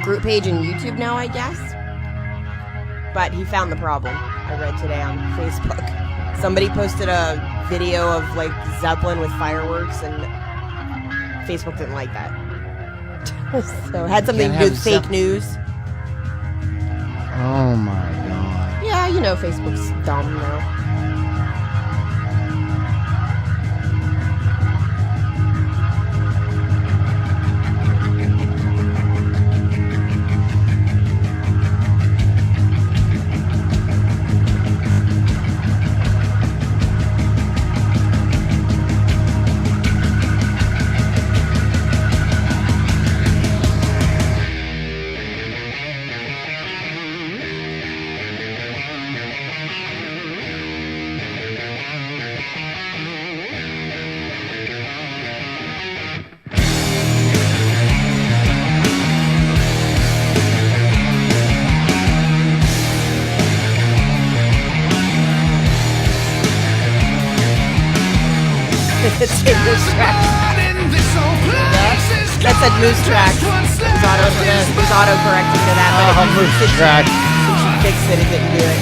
group page in YouTube now, I guess. But he found the problem. I read today on Facebook. Somebody posted a video of like Zeppelin with fireworks, and Facebook didn't like that. So it had something to do with fake news. Oh my god. Yeah, you know Facebook's dumb now. It's a moose track. That said moose track. He's auto-correcting to that. Oh, moose track. Since she fixed it, it didn't do it.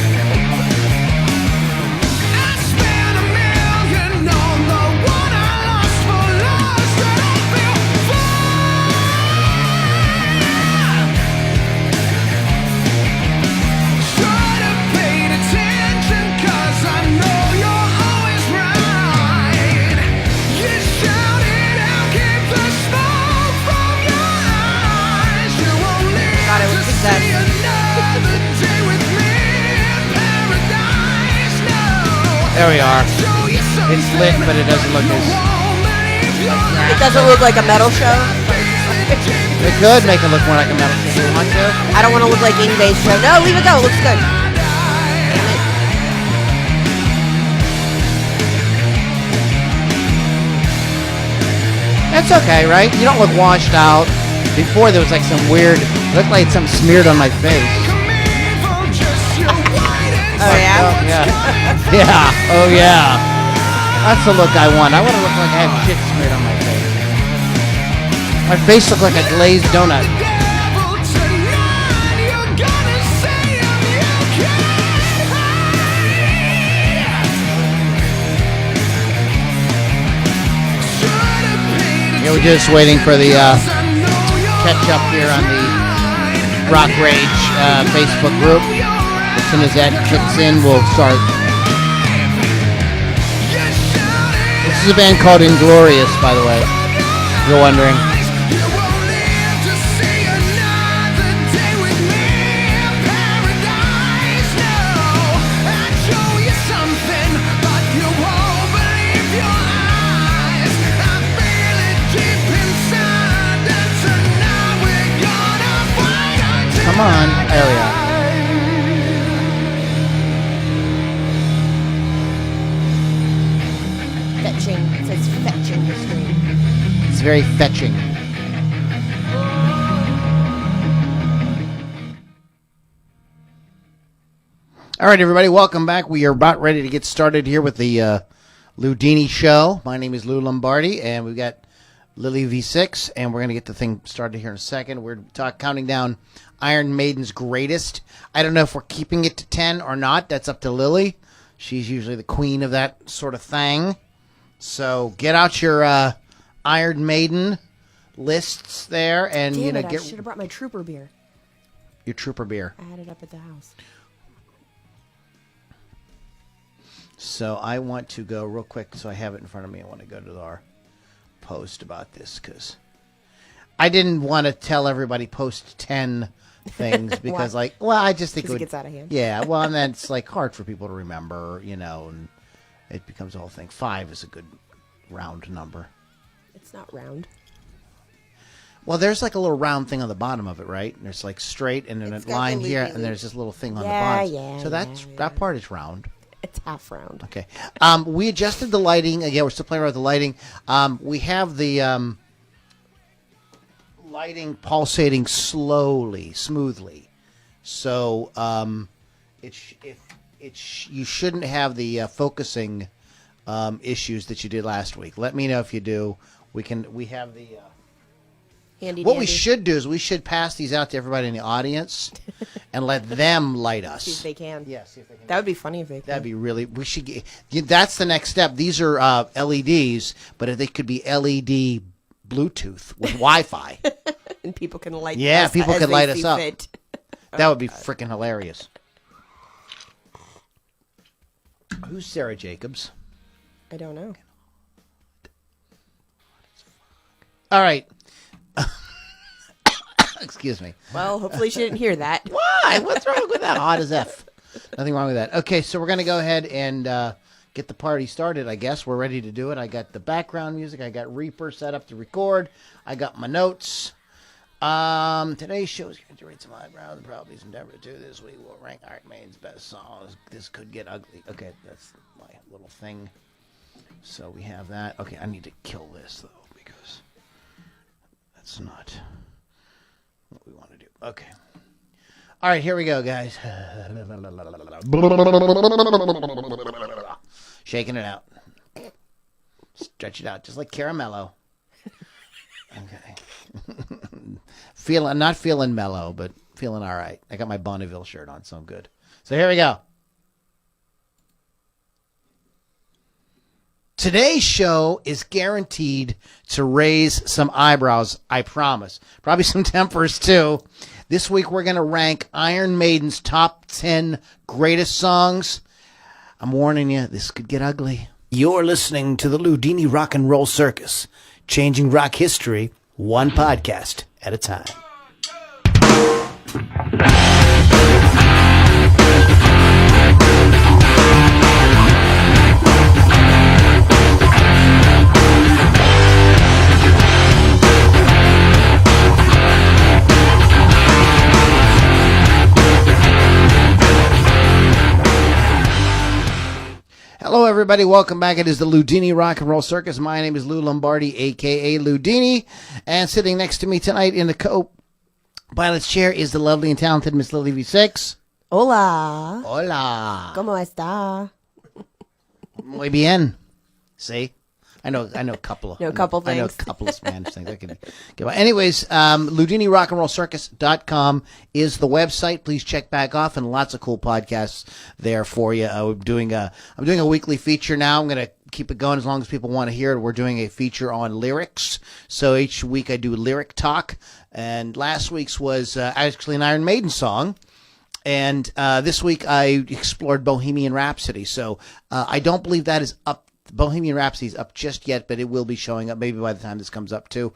There we are. It's lit, but it doesn't look as... It doesn't look like a metal show? It could make it look more like a metal show. You want to? I don't want to look like Ingbay's show. No, leave it go. It looks good. Damn it. That's okay, right? You don't look washed out. Before there was like some weird... It looked like something smeared on my face. Oh, yeah? Yeah. Yeah. Oh, yeah. That's the look I want. I want to look like I have shit smeared on my face. My face looks like a glazed donut. Yeah, we're just waiting for the catch up here on the Rock Rage Facebook group. As soon as that kicks in, we'll start. This is a band called Inglorious, by the way, if you're wondering. Come on, there we are. Fetching. It says fetching the screen. It's very fetching. All right, everybody, welcome back. We are about ready to get started here with the Lou Dini Show. My name is Lou Lombardi, and we've got Lily V6, and we're going to get the thing started here in a second. We're counting down Iron Maiden's greatest. I don't know if we're keeping it to 10 or not. That's up to Lily. She's usually the queen of that sort of thing. So get out your Iron Maiden lists there, and Damn you know, it, I should have brought my Trooper beer. Your Trooper beer. I had it up at the house. So I want to go real quick, so I have it in front of me. I want to go to our post about this because I didn't want to tell everybody post 10 things because, like, well, I just think it gets out of hand. Yeah, well, and then it's like hard for people to remember, you know, and it becomes a whole thing. 5 is a good round number. It's not round. Well, there's like a little round thing on the bottom of it, right? And there's like straight and then a line here, and there's this little thing on the bottom. Yeah, so that part is round. It's half round. Okay. We adjusted the lighting. Again, we're still playing around with the lighting. We have the lighting pulsating slowly, smoothly. So you shouldn't have the focusing issues that you did last week. Let me know if you do. We have the. Handy What dandy. we should do is we should pass these out to everybody in the audience and let them light us. See if they can. Yeah, see if they can. That would be funny if they could. That'd be really. We should. That's the next step. These are LEDs, but if they could be LED Bluetooth with Wi-Fi, And people can light. Yeah, us people as could they light us see up. fit. that would be freaking hilarious. Who's Sarah Jacobs? I don't know. All right. Excuse me. Well, hopefully she didn't hear that. Why? What's wrong with that? Hot as F. Nothing wrong with that. Okay, so we're going to go ahead and get the party started, I guess. We're ready to do it. I got the background music. I got Reaper set up to record. I got my notes. Today's show is going to raise some eyebrows and probably some endeavor to do this week. We'll rank Iron Maiden's best songs. This could get ugly. Okay, that's my little thing. So we have that. Okay, I need to kill this, though, because that's not what we want to do. Okay. All right, here we go, guys. Shaking it out. Stretch it out, just like caramello. Okay. Not feeling mellow, but feeling all right. I got my Bonneville shirt on, so I'm good. So here we go. Today's show is guaranteed to raise some eyebrows, I promise. Probably some tempers, too. This week we're going to rank Iron Maiden's top 10 greatest songs. I'm warning you, this could get ugly. You're listening to the Ludini Rock and Roll Circus, changing rock history one podcast at a time. Hello, everybody. Welcome back. It is the Ludini Rock and Roll Circus. My name is Lou Lombardi, a.k.a. Ludini. And sitting next to me tonight in the co-pilot's chair is the lovely and talented Miss Lily V6. Hola. Hola. ¿Cómo está? Muy bien. See? I know a couple of Know a couple I know a things. couple of Spanish things. I can get by. Anyways, LudiniRockandRollCircus.com is the website. Please check back off, and lots of cool podcasts there for you. I'm doing a weekly feature now. I'm going to keep it going as long as people want to hear it. We're doing a feature on lyrics. So each week I do lyric talk, and last week's was actually an Iron Maiden song. And this week I explored Bohemian Rhapsody. So I don't believe that is up. Bohemian Rhapsody is up just yet, but it will be showing up maybe by the time this comes up too.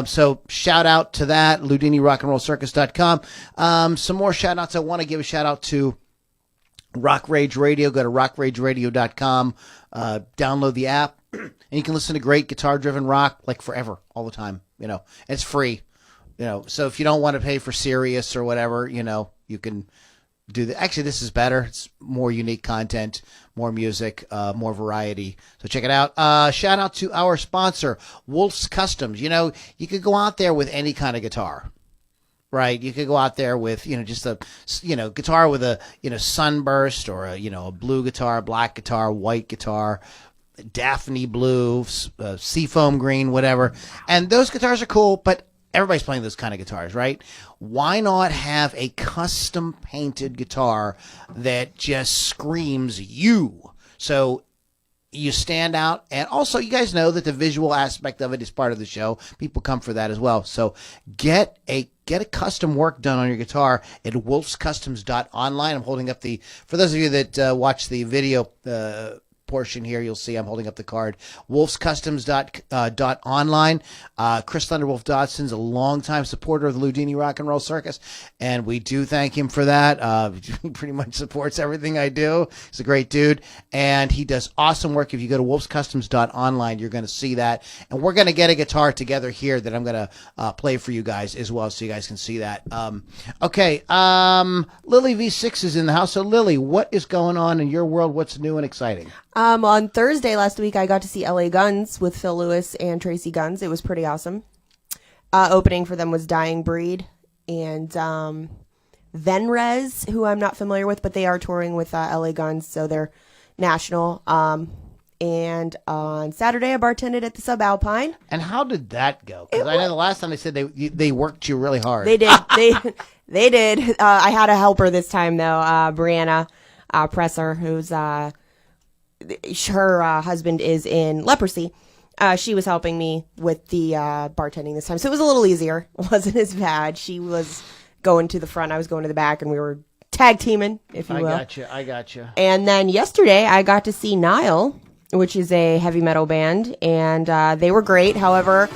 So shout out to that, LudiniRockandRollCircus.com. Some more shout outs. I want to give a shout out to Rock Rage Radio. Go to rockrageradio.com. Download the app, and you can listen to great guitar-driven rock like forever, all the time. It's free. So if you don't want to pay for Sirius or whatever, you can do that. Actually, this is better. It's more unique content, more music, more variety. So check it out. Shout out to our sponsor, Wolf's Customs. You could go out there with any kind of guitar, right? You could go out there with, just a, guitar with a, sunburst, or a blue guitar, black guitar, white guitar, Daphne blue, seafoam green, whatever. And those guitars are cool, but everybody's playing those kind of guitars, right? Why not have a custom painted guitar that just screams you? So you stand out. And also, you guys know that the visual aspect of it is part of the show. People come for that as well. So get a custom work done on your guitar at wolfscustoms.online. I'm holding up for those of you that watch the video portion here, you'll see I'm holding up the card. wolfscustoms.online. Chris Thunderwolf Dodson's a longtime supporter of the Ludini Rock and Roll Circus, and we do thank him for that. He pretty much supports everything I do. He's a great dude, and he does awesome work. If you go to wolfscustoms.online, you're going to see that, and we're going to get a guitar together here that I'm going to play for you guys as well, so you guys can see that. Okay, Lily V6 is in the house. So Lily, what is going on in your world? What's new and exciting? On Thursday last week, I got to see LA Guns with Phil Lewis and Tracy Guns. It was pretty awesome. Opening for them was Dying Breed and Venrez, who I'm not familiar with, but they are touring with LA Guns, so they're national. And on Saturday, I bartended at the Subalpine. And how did that go? Because I know the last time they said they worked you really hard. They did. They did. I had a helper this time, though, Brianna Presser, who's her husband is in leprosy. She was helping me with the bartending this time. So it was a little easier. It wasn't as bad. She was going to the front. I was going to the back, and we were tag teaming, if you will. I got you. And then yesterday, I got to see Nile, which is a heavy metal band, and they were great. However,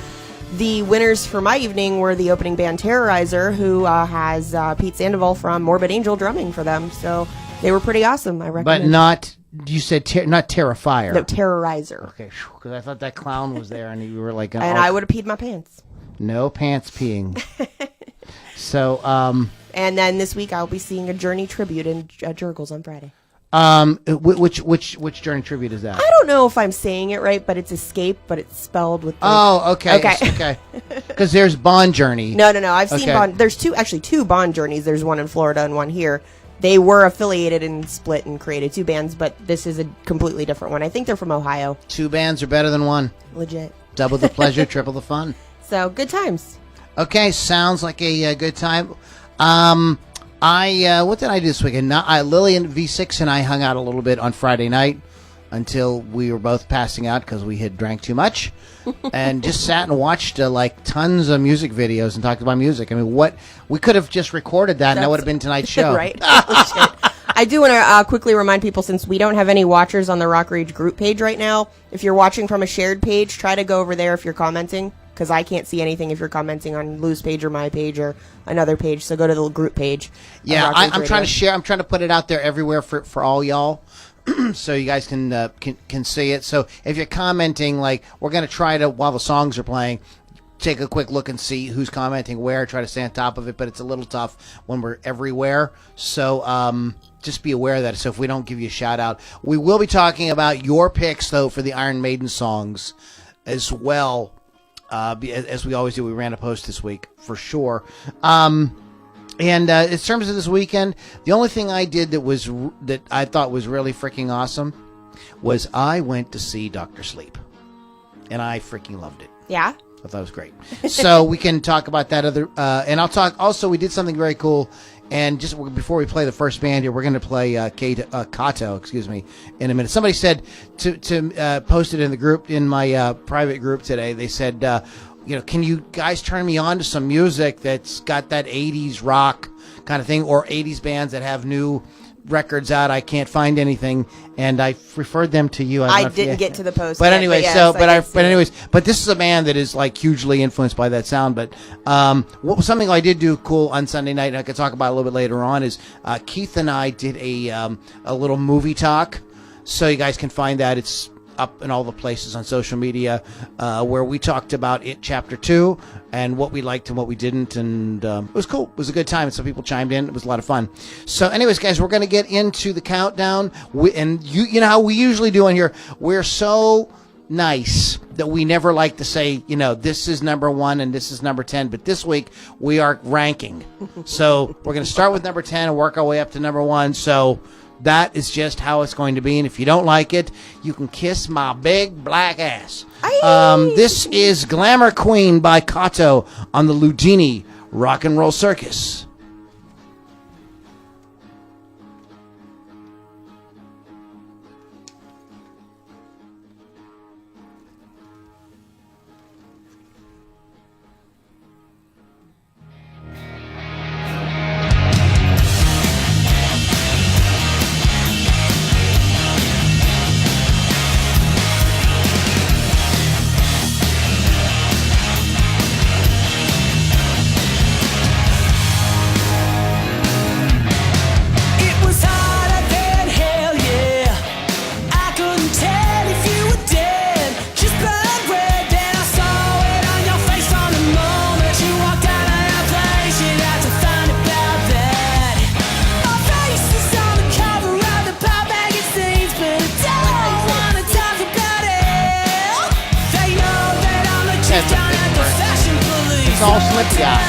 the winners for my evening were the opening band Terrorizer, who has Pete Sandoval from Morbid Angel drumming for them. So they were pretty awesome. I recommend. But not, you said not Terrifier. No, Terrorizer. Okay, because I thought that clown was there, and you were like, and I would have peed my pants. No pants peeing. So, and then this week I'll be seeing a Journey tribute in Jurgles on Friday. Which Journey tribute is that? I don't know if I'm saying it right, but it's Escape, but it's spelled with. Okay. Okay. Because there's Bond Journey. No. I've seen Bond. There's two Bond Journeys. There's one in Florida and one here. They were affiliated and split and created two bands, but this is a completely different one. I think they're from Ohio. Two bands are better than one. Legit. Double the pleasure, triple the fun. So good times. Okay, sounds like a good time. What did I do this weekend? Lillian V6 and I hung out a little bit on Friday night until we were both passing out because we had drank too much, and just sat and watched like tons of music videos and talked about music. I mean, we could have just recorded that, and that would have been tonight's show, right? I do want to quickly remind people, since we don't have any watchers on the Rock Rage group page right now, if you're watching from a shared page, try to go over there if you're commenting. Because I can't see anything if you're commenting on Lou's page or my page or another page. So go to the group page. Yeah, I'm trying to share. I'm trying to put it out there everywhere for all y'all, so you guys can see it. So if you're commenting, like, we're going to try to, while the songs are playing, take a quick look and see who's commenting where. Try to stay on top of it, but it's a little tough when we're everywhere. So just be aware of that. So if we don't give you a shout out, we will be talking about your picks though for the Iron Maiden songs as well. As we always do, we ran a post this week for sure. And in terms of this weekend, the only thing I did that I thought was really freaking awesome was I went to see Dr. Sleep, and I freaking loved it. Yeah, I thought it was great. So we can talk about that and I'll talk. Also, we did something very cool. And just before we play the first band here, we're going to play Kato, in a minute. Somebody said to post it in the group, in my private group today. They said, can you guys turn me on to some music that's got that 80s rock kind of thing, or 80s bands that have new records out? I can't find anything, and I referred them to you. I didn't get to the post, but yet, anyway, but this is a band that is like hugely influenced by that sound. But something I did do cool on Sunday night, and I could talk about a little bit later on, is Keith and I did a little movie talk, so you guys can find that. It's up in all the places on social media, where we talked about It Chapter 2 and what we liked and what we didn't, and it was cool. It was a good time, and some people chimed in. It was a lot of fun. So anyways, guys, we're going to get into the countdown, and you know how we usually do on here. We're so nice that we never like to say, this is number 1 and this is number 10, but this week we are ranking. So we're going to start with number 10 and work our way up to number 1. So that is just how it's going to be, and if you don't like it, you can kiss my big black ass. This is Glamour Queen by Kato on the Ludini Rock and Roll Circus. It's all slippy out.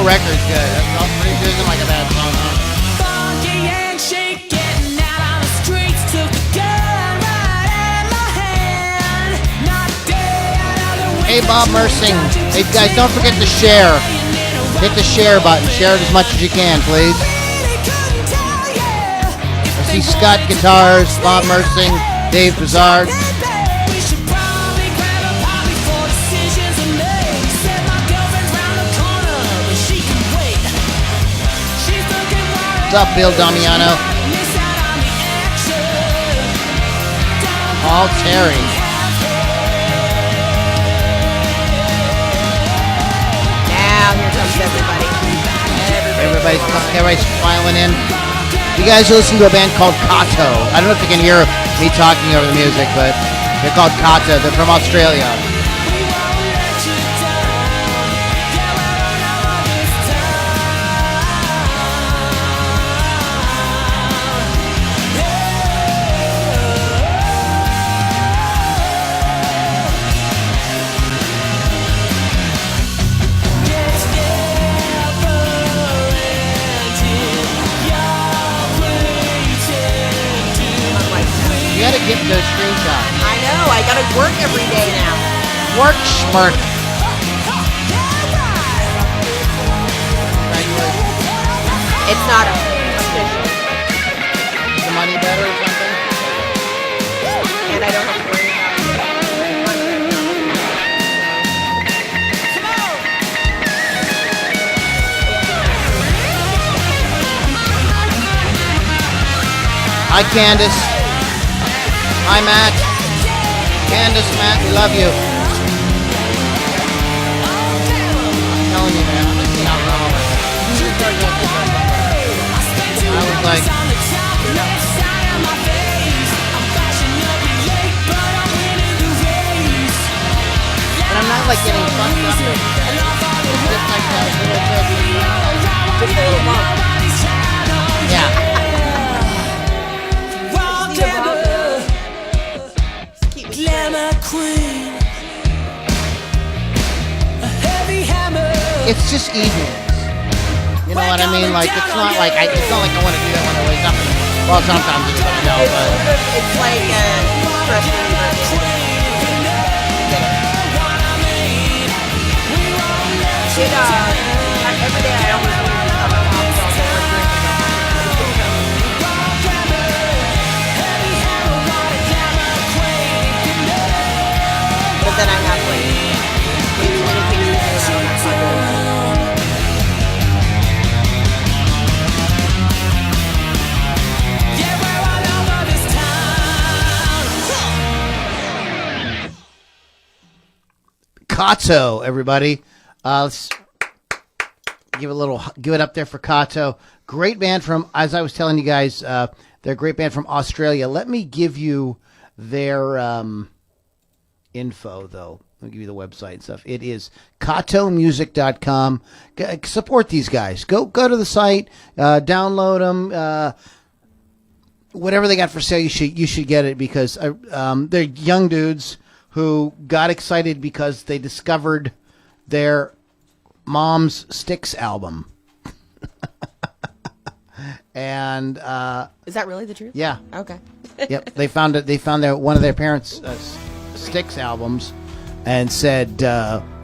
whole record's good. That's all pretty good. Isn't like a bad song, huh? Hey, Bob Mersing. Hey, guys, don't forget to share. Hit the share button. Share it as much as you can, please. I see Scott Guitars, Bob Mersing, Dave Bizarre. What's up, Bill Damiano? Paul Terry. Now here comes everybody. Everybody's filing in. You guys listen to a band called Kato. I don't know if you can hear me talking over the music, but they're called Kato. They're from Australia. You gotta get those screenshots. I know. I gotta work every day now. Work, schmirk. It's not official. Is the money better or something? And I don't have to worry Hi, Candace. Hi, Matt. Candace, Matt, we love you. I'm telling you, man, I'm missing out on all of it. I was like, but I'm not like getting fucked up. It's just like that little bit. just a little bump. Yeah. Keep me straight. It's just evenings. You know what I mean? Like it's not like I want to do that when I wake up. Well, sometimes it's like no, but It's like a stress reliever. Every day I always leave the summer hospital or drinking. But then I have like maybe medication and I don't have Kato, everybody. Let's give it up there for Kato. Great band from, as I was telling you guys, they're a great band from Australia. Let me give you their info, though. Let me give you the website and stuff. It is katomusic.com. Support these guys. Go to the site, download them. Whatever they got for sale, you should get it because they're young dudes who got excited because they discovered their mom's Styx album. And Is that really the truth? yeah. Okay. Yep. They found one of their parents' Styx albums and said,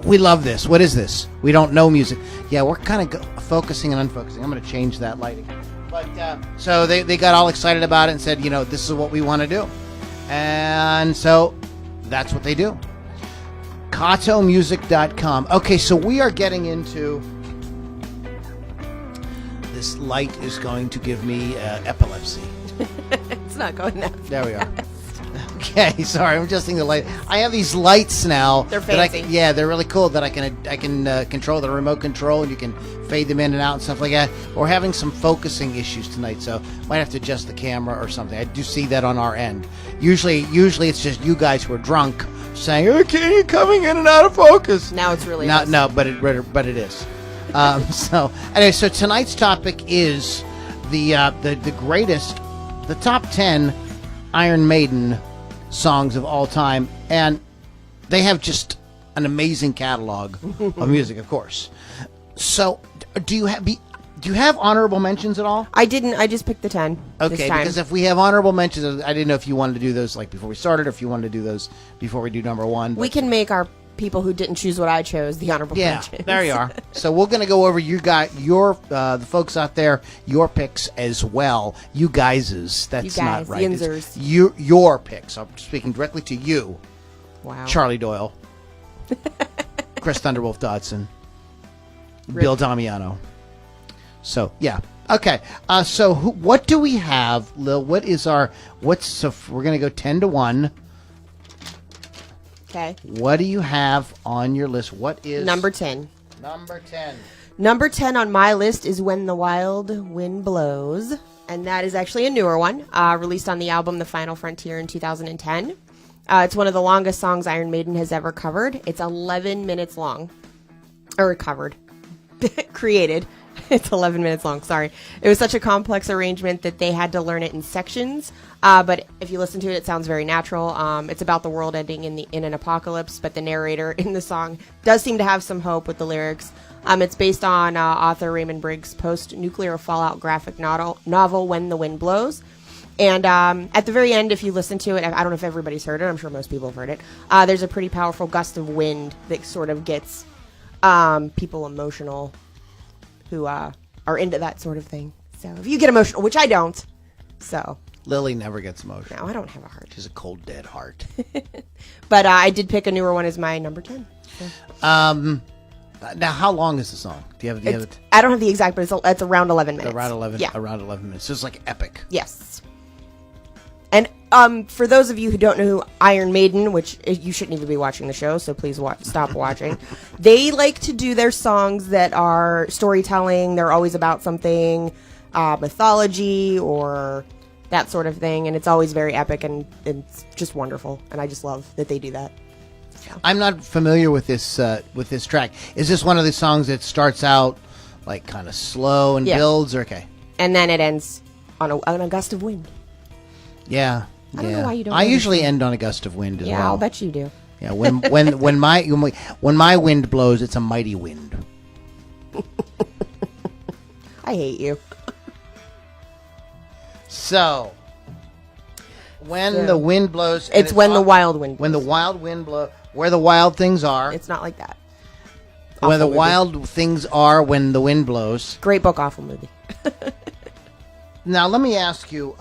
we love this. What is this? We don't know music. Yeah, we're kind of focusing and unfocusing. I'm going to change that lighting. But so they got all excited about it and said, this is what we want to do. And so that's what they do. katomusic.com. Okay, so we are getting into... This light is going to give me epilepsy. It's not going that. There we are. Okay, sorry, I'm adjusting the light. I have these lights now. They're fancy. They're really cool that I can control the remote control, and you can fade them in and out and stuff like that. We're having some focusing issues tonight, so might have to adjust the camera or something. I do see that on our end. Usually it's just you guys who are drunk saying, "Okay, you're coming in and out of focus." Now it's really no, but it is. So anyway, so tonight's topic is the greatest, the top 10 Iron Maiden songs of all time, and they have just an amazing catalog of music, of course. So, do you have honorable mentions at all? I didn't. I just picked the 10. Okay, this time. because if we have honorable mentions, I didn't know if you wanted to do those like before we started, or if you wanted to do those before we do number one. We can make our people who didn't choose what I chose the honorable mentions. There you are. So we're going to go over the folks out there, your picks as well. You guys's. That's You guys, not right. Yinzers. Your picks. I'm speaking directly to you. Wow. Charlie Doyle, Chris Thunderwolf Dodson, Bill Damiano. So yeah, okay. So what do we have, Lil? We're gonna go 10-1. Okay. What do you have on your list? What is Number 10. Number 10. Number 10 on my list is When the Wild Wind Blows, and that is actually a newer one, released on the album The Final Frontier in 2010. It's one of the longest songs Iron Maiden has ever covered. It's 11 minutes long. Or covered. Created. It's 11 minutes long, sorry. It was such a complex arrangement that they had to learn it in sections. But if you listen to it, it sounds very natural. It's about the world ending in an apocalypse, but the narrator in the song does seem to have some hope with the lyrics. It's based on author Raymond Briggs' post-nuclear fallout graphic novel When the Wind Blows. And at the very end, if you listen to it, I don't know if everybody's heard it. I'm sure most people have heard it. There's a pretty powerful gust of wind that sort of gets people emotional who are into that sort of thing. So if you get emotional, which I don't, so. Lily never gets emotional. No, I don't have a heart. She's a cold, dead heart. But I did pick a newer one as my number 10. So. Now, how long is the song? Do you have it? I don't have the exact, but it's around 11 minutes. Around 11. Yeah. Around 11 minutes. So it's like epic. Yes. And for those of you who don't know who Iron Maiden, which you shouldn't even be watching the show, so please stop watching. They like to do their songs that are storytelling. They're always about something, mythology or that sort of thing, and it's always very epic and it's just wonderful. And I just love that they do that. So. I'm not familiar with this track. Is this one of the songs that starts out like kind of slow and builds? Or, okay, and then it ends on a gust of wind. Yeah. I don't know why you don't. I usually end on a gust of wind as well. Yeah, I'll bet you do. Yeah, when my wind blows, it's a mighty wind. I hate you. So, when the wind blows, it's when the wild wind blows. When the wild wind blows, where the wild things are. It's not like that. Where the wild things are when the wind blows. Great book, awful movie. Now, let me ask you,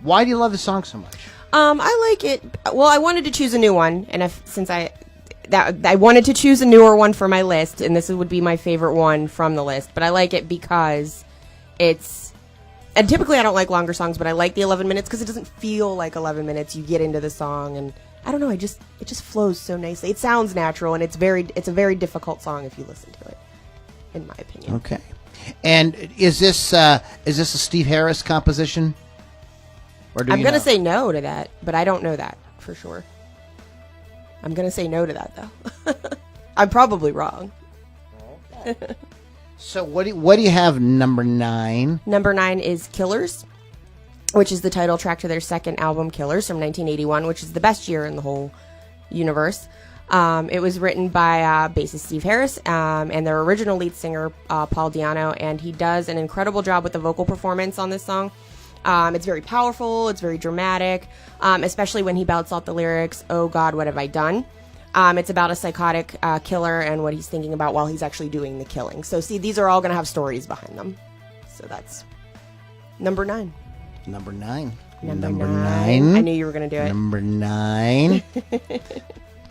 why do you love the song so much? I like it. Well, I wanted to choose a new one, and since I wanted to choose a newer one for my list, and this would be my favorite one from the list. But I like it because it's. And typically, I don't like longer songs, but I like the 11 minutes because it doesn't feel like 11 minutes. You get into the song, and I don't know. It just flows so nicely. It sounds natural, and it's a very difficult song if you listen to it, in my opinion. Okay. And is this a Steve Harris composition? Or do I'm going to know? say no to that, but I don't know that for sure. I'm going to say no to that, though. I'm probably wrong. Okay. So what do you have number 9? Number 9 is Killers, which is the title track to their second album, Killers, from 1981, which is the best year in the whole universe. It was written by bassist Steve Harris and their original lead singer, Paul Di'Anno, and he does an incredible job with the vocal performance on this song. It's very powerful, it's very dramatic, especially when he belts out the lyrics, "Oh God, what have I done?" It's about a psychotic killer and what he's thinking about while he's actually doing the killing. So see, these are all going to have stories behind them. So that's number 9. Number 9. Number 9. I knew you were going to do it. Number 9.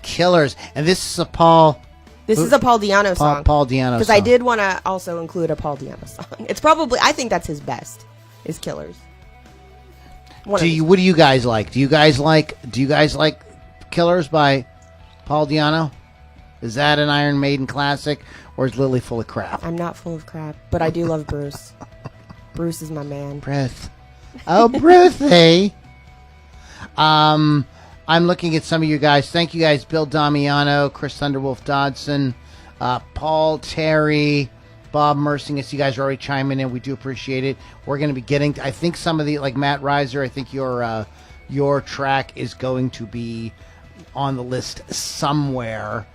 Killers. And this is a Paul... This is a Paul Di'Anno song. Paul Di'Anno song. Because I did want to also include a Paul Di'Anno song. It's probably... I think that's his best, is Killers. What do you guys like? Do you guys like Killers by Paul Di'Anno? Is that an Iron Maiden classic, or is Lily full of crap? I'm not full of crap, but I do love Bruce. Bruce is my man. Bruce. Oh, Brucey. I'm looking at some of you guys. Thank you guys. Bill Damiano, Chris Thunderwolf Dodson, Paul Terry, Bob Mercingus. You guys are already chiming in. We do appreciate it. We're going to be getting, I think some of the, like Matt Reiser, I think your track is going to be on the list somewhere.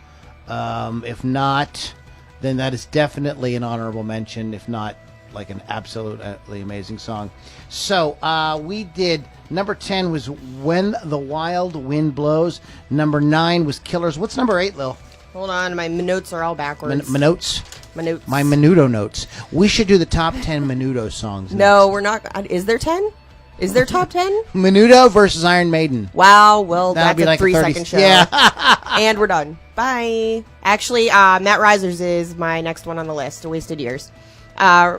If not, then that is definitely an honorable mention, if not like an absolutely amazing song. So we did number 10 was When the Wild Wind Blows. Number 9 was Killers. What's number 8, Lil? Hold on, my notes are all backwards. My notes? My notes. My Menudo notes. We should do the top 10 Menudo songs. No, we're not. Is there 10? Is there top 10? Menudo versus Iron Maiden. Wow, well, That'd that's be a like 3-second show. Yeah. And we're done. Bye. Actually, Matt Risers is my next one on the list, Wasted Years.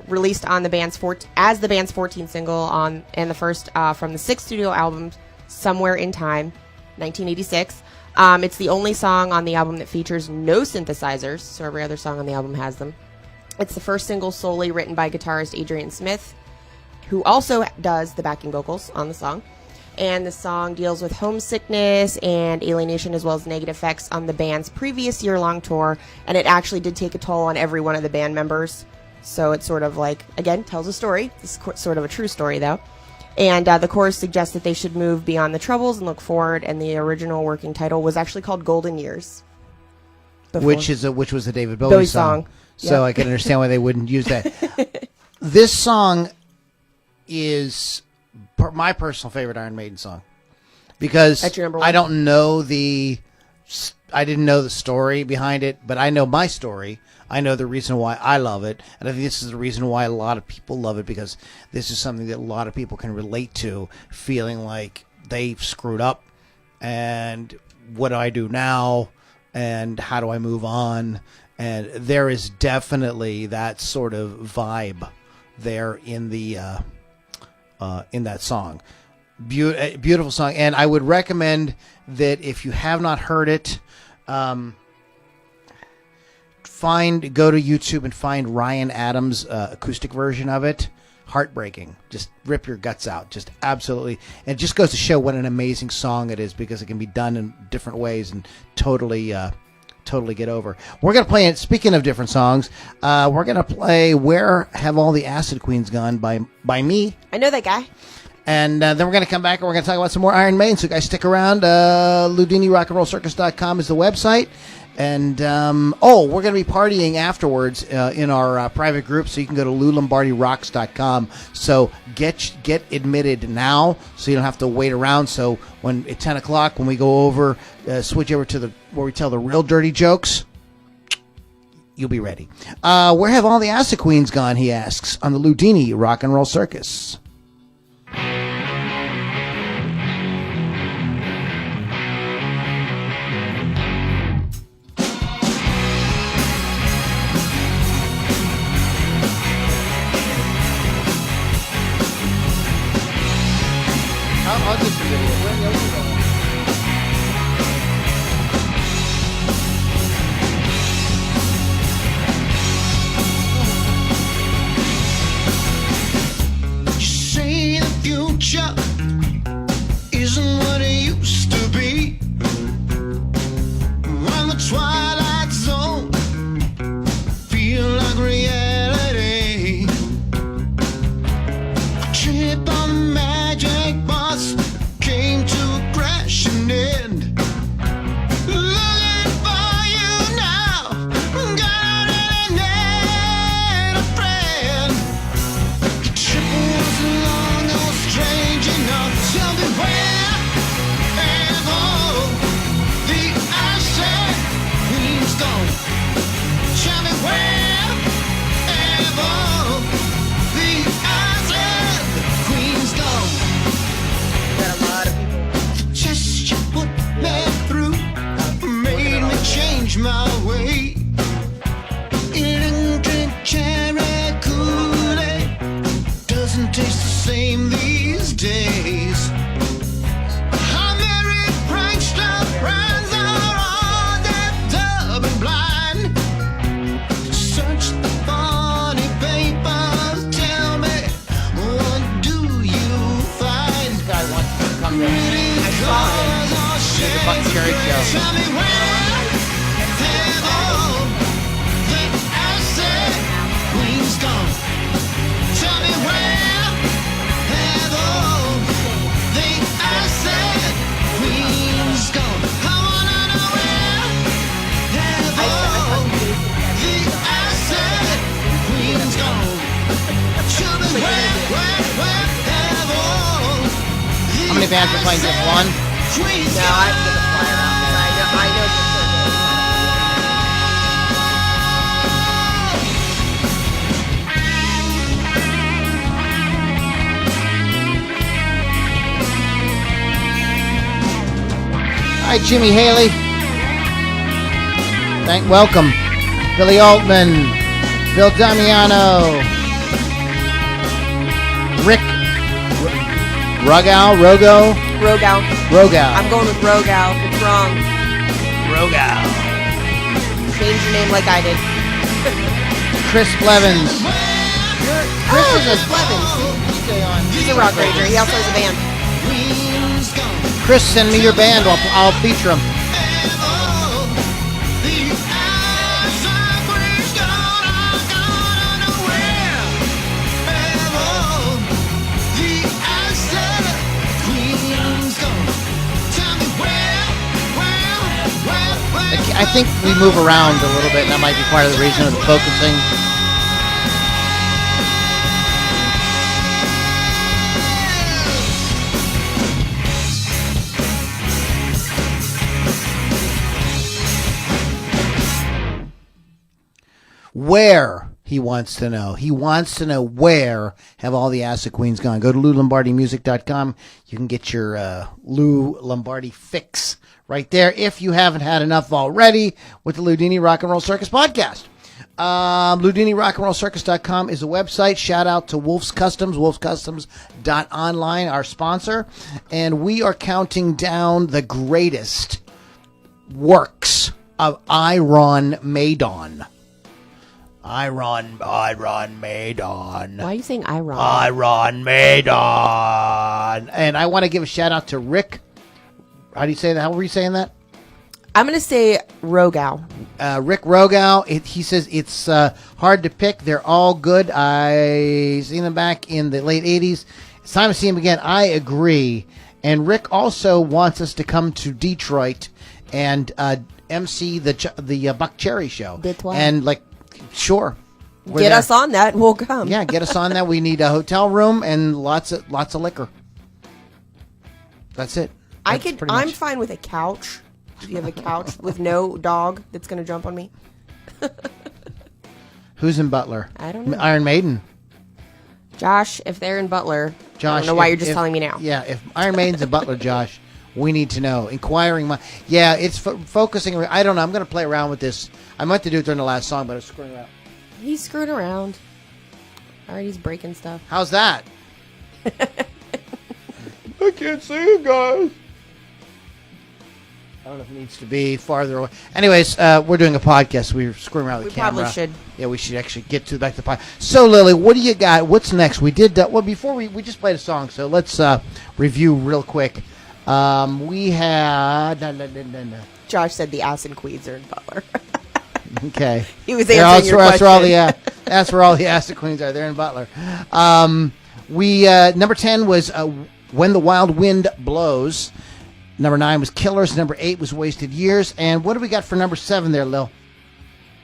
Released on the band's 14th single and the first from the 6th studio album, Somewhere in Time, 1986. It's the only song on the album that features no synthesizers, so every other song on the album has them. It's the first single solely written by guitarist Adrian Smith, who also does the backing vocals on the song. And the song deals with homesickness and alienation, as well as negative effects on the band's previous year-long tour, and it actually did take a toll on every one of the band members. So it sort of like, again, tells a story. This is sort of a true story, though. And the chorus suggests that they should move beyond the troubles and look forward, and the original working title was actually called Golden Years. Which was a David Bowie song. So I can understand why they wouldn't use that. This song is my personal favorite Iron Maiden song. Because That's your number one? I didn't know the story behind it, but I know my story. I know the reason why I love it, and I think this is the reason why a lot of people love it, because this is something that a lot of people can relate to, feeling like they've screwed up, and what do I do now, and how do I move on? And there is definitely that sort of vibe there in the in that song. Beautiful song, and I would recommend that if you have not heard it, go to YouTube and find Ryan Adams' acoustic version of it. Heartbreaking. Just rip your guts out. Just absolutely. And it just goes to show what an amazing song it is, because it can be done in different ways and totally get over. We're going to play it. Speaking of different songs, we're going to play Where Have All the Acid Queens Gone by me. I know that guy. And then we're going to come back and we're going to talk about some more Iron Maiden. So guys, stick around. LudiniRockandRollCircus.com is the website. And, we're going to be partying afterwards in our private group, so you can go to LouLombardiRocks.com. So get admitted now, so you don't have to wait around. So when at 10 o'clock, when we go over, switch over to where we tell the real dirty jokes, you'll be ready. Where have all the acid queens gone, he asks, on the Ludini Rock and Roll Circus. I'll just video. You say the future isn't what it used to be. When the twilight zone feel like reality. A trip on the magic bus came to a crashing end. Looking for you now, gonna really need a friend. The trip wasn't long or strange enough. Tell me where have all the acid queens gone? Tell me where have all the acid queens gone? Got a lot of people. Just you put me through made me change my way. Electric cherry Kool-Aid doesn't taste the same these days. How many prankster friends are all deaf, dumb, and blind? Search the funny papers, tell me, what do you find? This guy wants to come there. I saw it. It's a fucking scary show. Tell me where have all the acid queens gone? Tell me where have all the acid queens gone? I wanna know where have all the many bands are playing just one? No, I have to get the flyer out there. I know for sure there is. Hi, Jimmy Haley. Welcome. Billy Altman. Bill Damiano. Rick. Rogow. I'm going with Rogow. It's wrong. Rogow. Change your name like I did. Chris Blevins. Chris Blevins. He's a rock rager. He also has a band. Chris, send me your band. I'll feature them. I think we move around a little bit, and that might be part of the reason of the focusing. Where, he wants to know. He wants to know where have all the Acid Queens gone. Go to LouLombardiMusic.com. You can get your Lou Lombardi fix right there if you haven't had enough already with the Ludini Rock and Roll Circus podcast. LudiniRockandRollCircus.com is a website. Shout out to Wolf's Customs, wolfscustoms.online, our sponsor. And we are counting down the greatest works of Iron Maidens. Iron Maidens. Why are you saying Iron? Iron Maidens. And I want to give a shout out to Rick. How do you say that? How were you saying that? I'm going to say Rogow. Rick Rogow. He says it's hard to pick. They're all good. I seen them back in the late 80s. It's time to see them again. I agree. And Rick also wants us to come to Detroit and MC the Buck Cherry show. And sure. Get us on that and we'll come. Yeah, get us on that. We need a hotel room and lots of liquor. That's it. I'm fine with a couch. Do you have a couch with no dog that's going to jump on me? Who's in Butler? I don't know. Iron Maiden. Josh, if they're in Butler, Josh, I don't know why you're just telling me now. Yeah, if Iron Maiden's in Butler, Josh, we need to know. It's focusing. I don't know. I'm going to play around with this. I meant to do it during the last song, but I was screwing around. He's screwing around. All right, he's breaking stuff. How's that? I can't see you guys. I don't know if it needs to be farther away. Anyways, we're doing a podcast. We're screwing around with the camera. We probably should. Yeah, we should actually get back to the podcast. So, Lily, what do you got? What's next? We did before we just played a song, so let's review real quick. We had Josh said the Acid Queens are in Butler. Okay. He was answering your question. That's where all the Acid Queens are. They're in Butler. Number 10 was When the Wild Wind Blows. Number 9 was Killers. Number 8 was Wasted Years. And what do we got for number 7 there, Lil?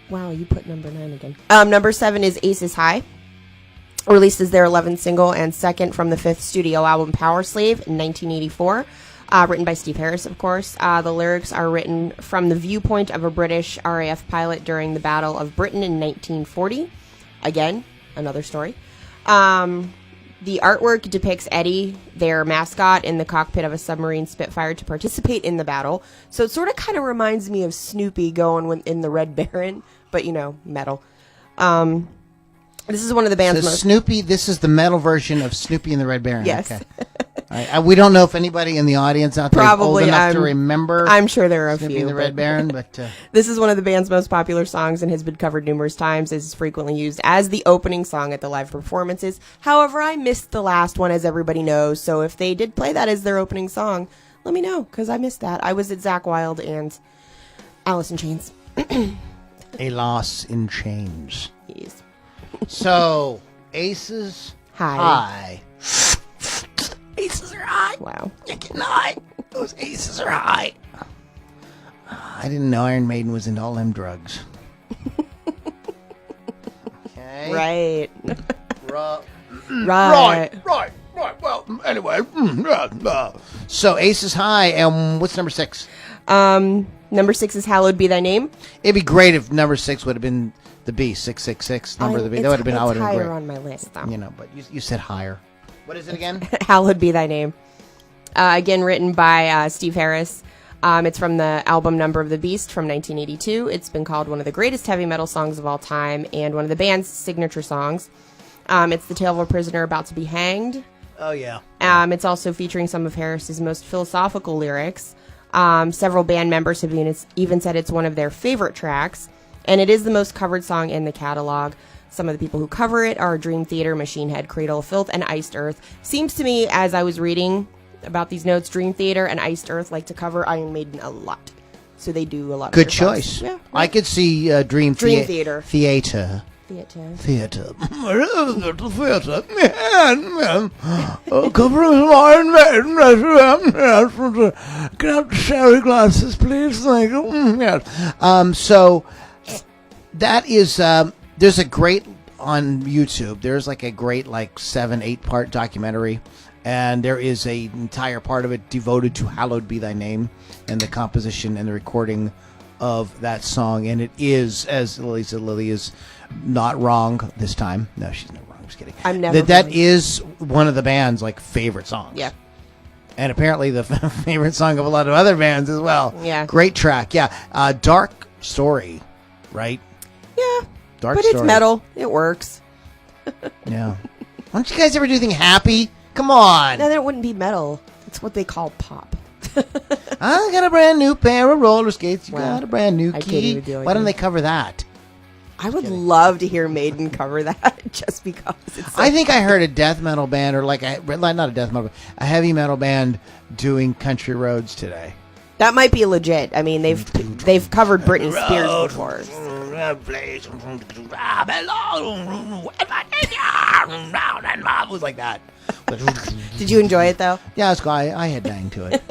Wow, you put number 9 again. Number 7 is Aces High. Released as their 11th single and second from the 5th studio album Power Slave in 1984. Written by Steve Harris, of course. The lyrics are written from the viewpoint of a British RAF pilot during the Battle of Britain in 1940. Again, another story. The artwork depicts Eddie, their mascot, in the cockpit of a submarine Spitfire to participate in the battle. So it sort of kind of reminds me of Snoopy going in the Red Baron, but, metal. This is one of the band's most... Snoopy, this is the metal version of Snoopy and the Red Baron. Yes. Okay. We don't know if anybody in the audience out there is old enough to remember. I'm sure there are a Snoopy few. and the Red Baron, but... This is one of the band's most popular songs and has been covered numerous times. It is frequently used as the opening song at the live performances. However, I missed the last one, as everybody knows, so if they did play that as their opening song, let me know, because I missed that. I was at Zakk Wylde and Alice in Chains. A Loss in Chains. Yes. So, Aces High. Aces are high. Wow. You're getting high. Those aces are high. I didn't know Iron Maiden was into all them drugs. Okay. Right. Right. Right, well, anyway. So Ace is high, and what's number 6? Number 6 is Hallowed Be Thy Name. It'd be great if number 6 would have been the Beast, 666, number of the Beast. That would have been, it's I would have been higher great. on my list, though. You know, but you said higher. What is it again? Hallowed Be Thy Name. Again, written by Steve Harris. It's from the album Number of the Beast from 1982. It's been called one of the greatest heavy metal songs of all time and one of the band's signature songs. It's the tale of a prisoner about to be hanged. Oh, yeah. It's also featuring some of Harris's most philosophical lyrics. Several band members have even said it's one of their favorite tracks, and it is the most covered song in the catalog. Some of the people who cover it are Dream Theater, Machine Head, Cradle of Filth, and Iced Earth. Seems to me, as I was reading about these notes, Dream Theater and Iced Earth like to cover Iron Maiden a lot. So they do a lot of good their choice. songs. Yeah, I could see Dream Theater. Theater. Theater. Covering Iron Maiden. Can I have the sherry glasses, please? Thank you. Yes. So that is. There's a great on YouTube. There's like a great 7-8 part documentary, and there is a entire part of it devoted to "Hallowed Be Thy Name" and the composition and the recording of that song. And it is, as Lily said, Lily is not wrong this time. No, she's not wrong. I'm just kidding. I'm never that wrong. is one of the band's favorite songs. Yeah. And apparently the favorite song of a lot of other bands as well. Yeah. Great track. Yeah. Dark Story, right? Yeah. Dark But Story. it's metal. It works. Yeah. Why don't you guys ever do anything happy? Come on. No, then it wouldn't be metal. It's what they call pop. I got a brand new pair of roller skates. You Wow. got a brand new I can't key. even do it. Why don't they cover that? I would love to hear Maiden cover that just because it's so I think I heard a death metal band, or not a death metal, a heavy metal band doing Country Roads today. that might be legit. I mean, they've covered Britney Spears before. It was like that. Did you enjoy it though? Yeah, it's I headbang to it.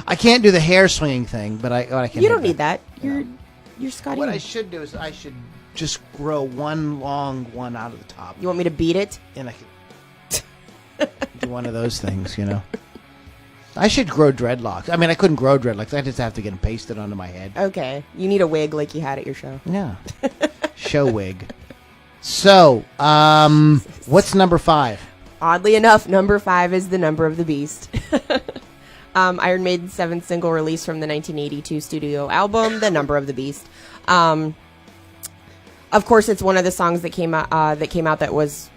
I can't do the hair swinging thing, but I can. You don't headbang. need that. You're Scotty. What I should do is I should just grow one long one out of the top, You want me to beat it? and I could do one of those things, I should grow dreadlocks. I mean, I couldn't grow dreadlocks. I just have to get them pasted onto my head. Okay. You need a wig like you had at your show. Yeah. Show wig. So, what's number 5? Oddly enough, number 5 is The Number of the Beast. Iron Maiden's 7th single released from the 1982 studio album, The Number of the Beast. Of course, it's one of the songs that came out that was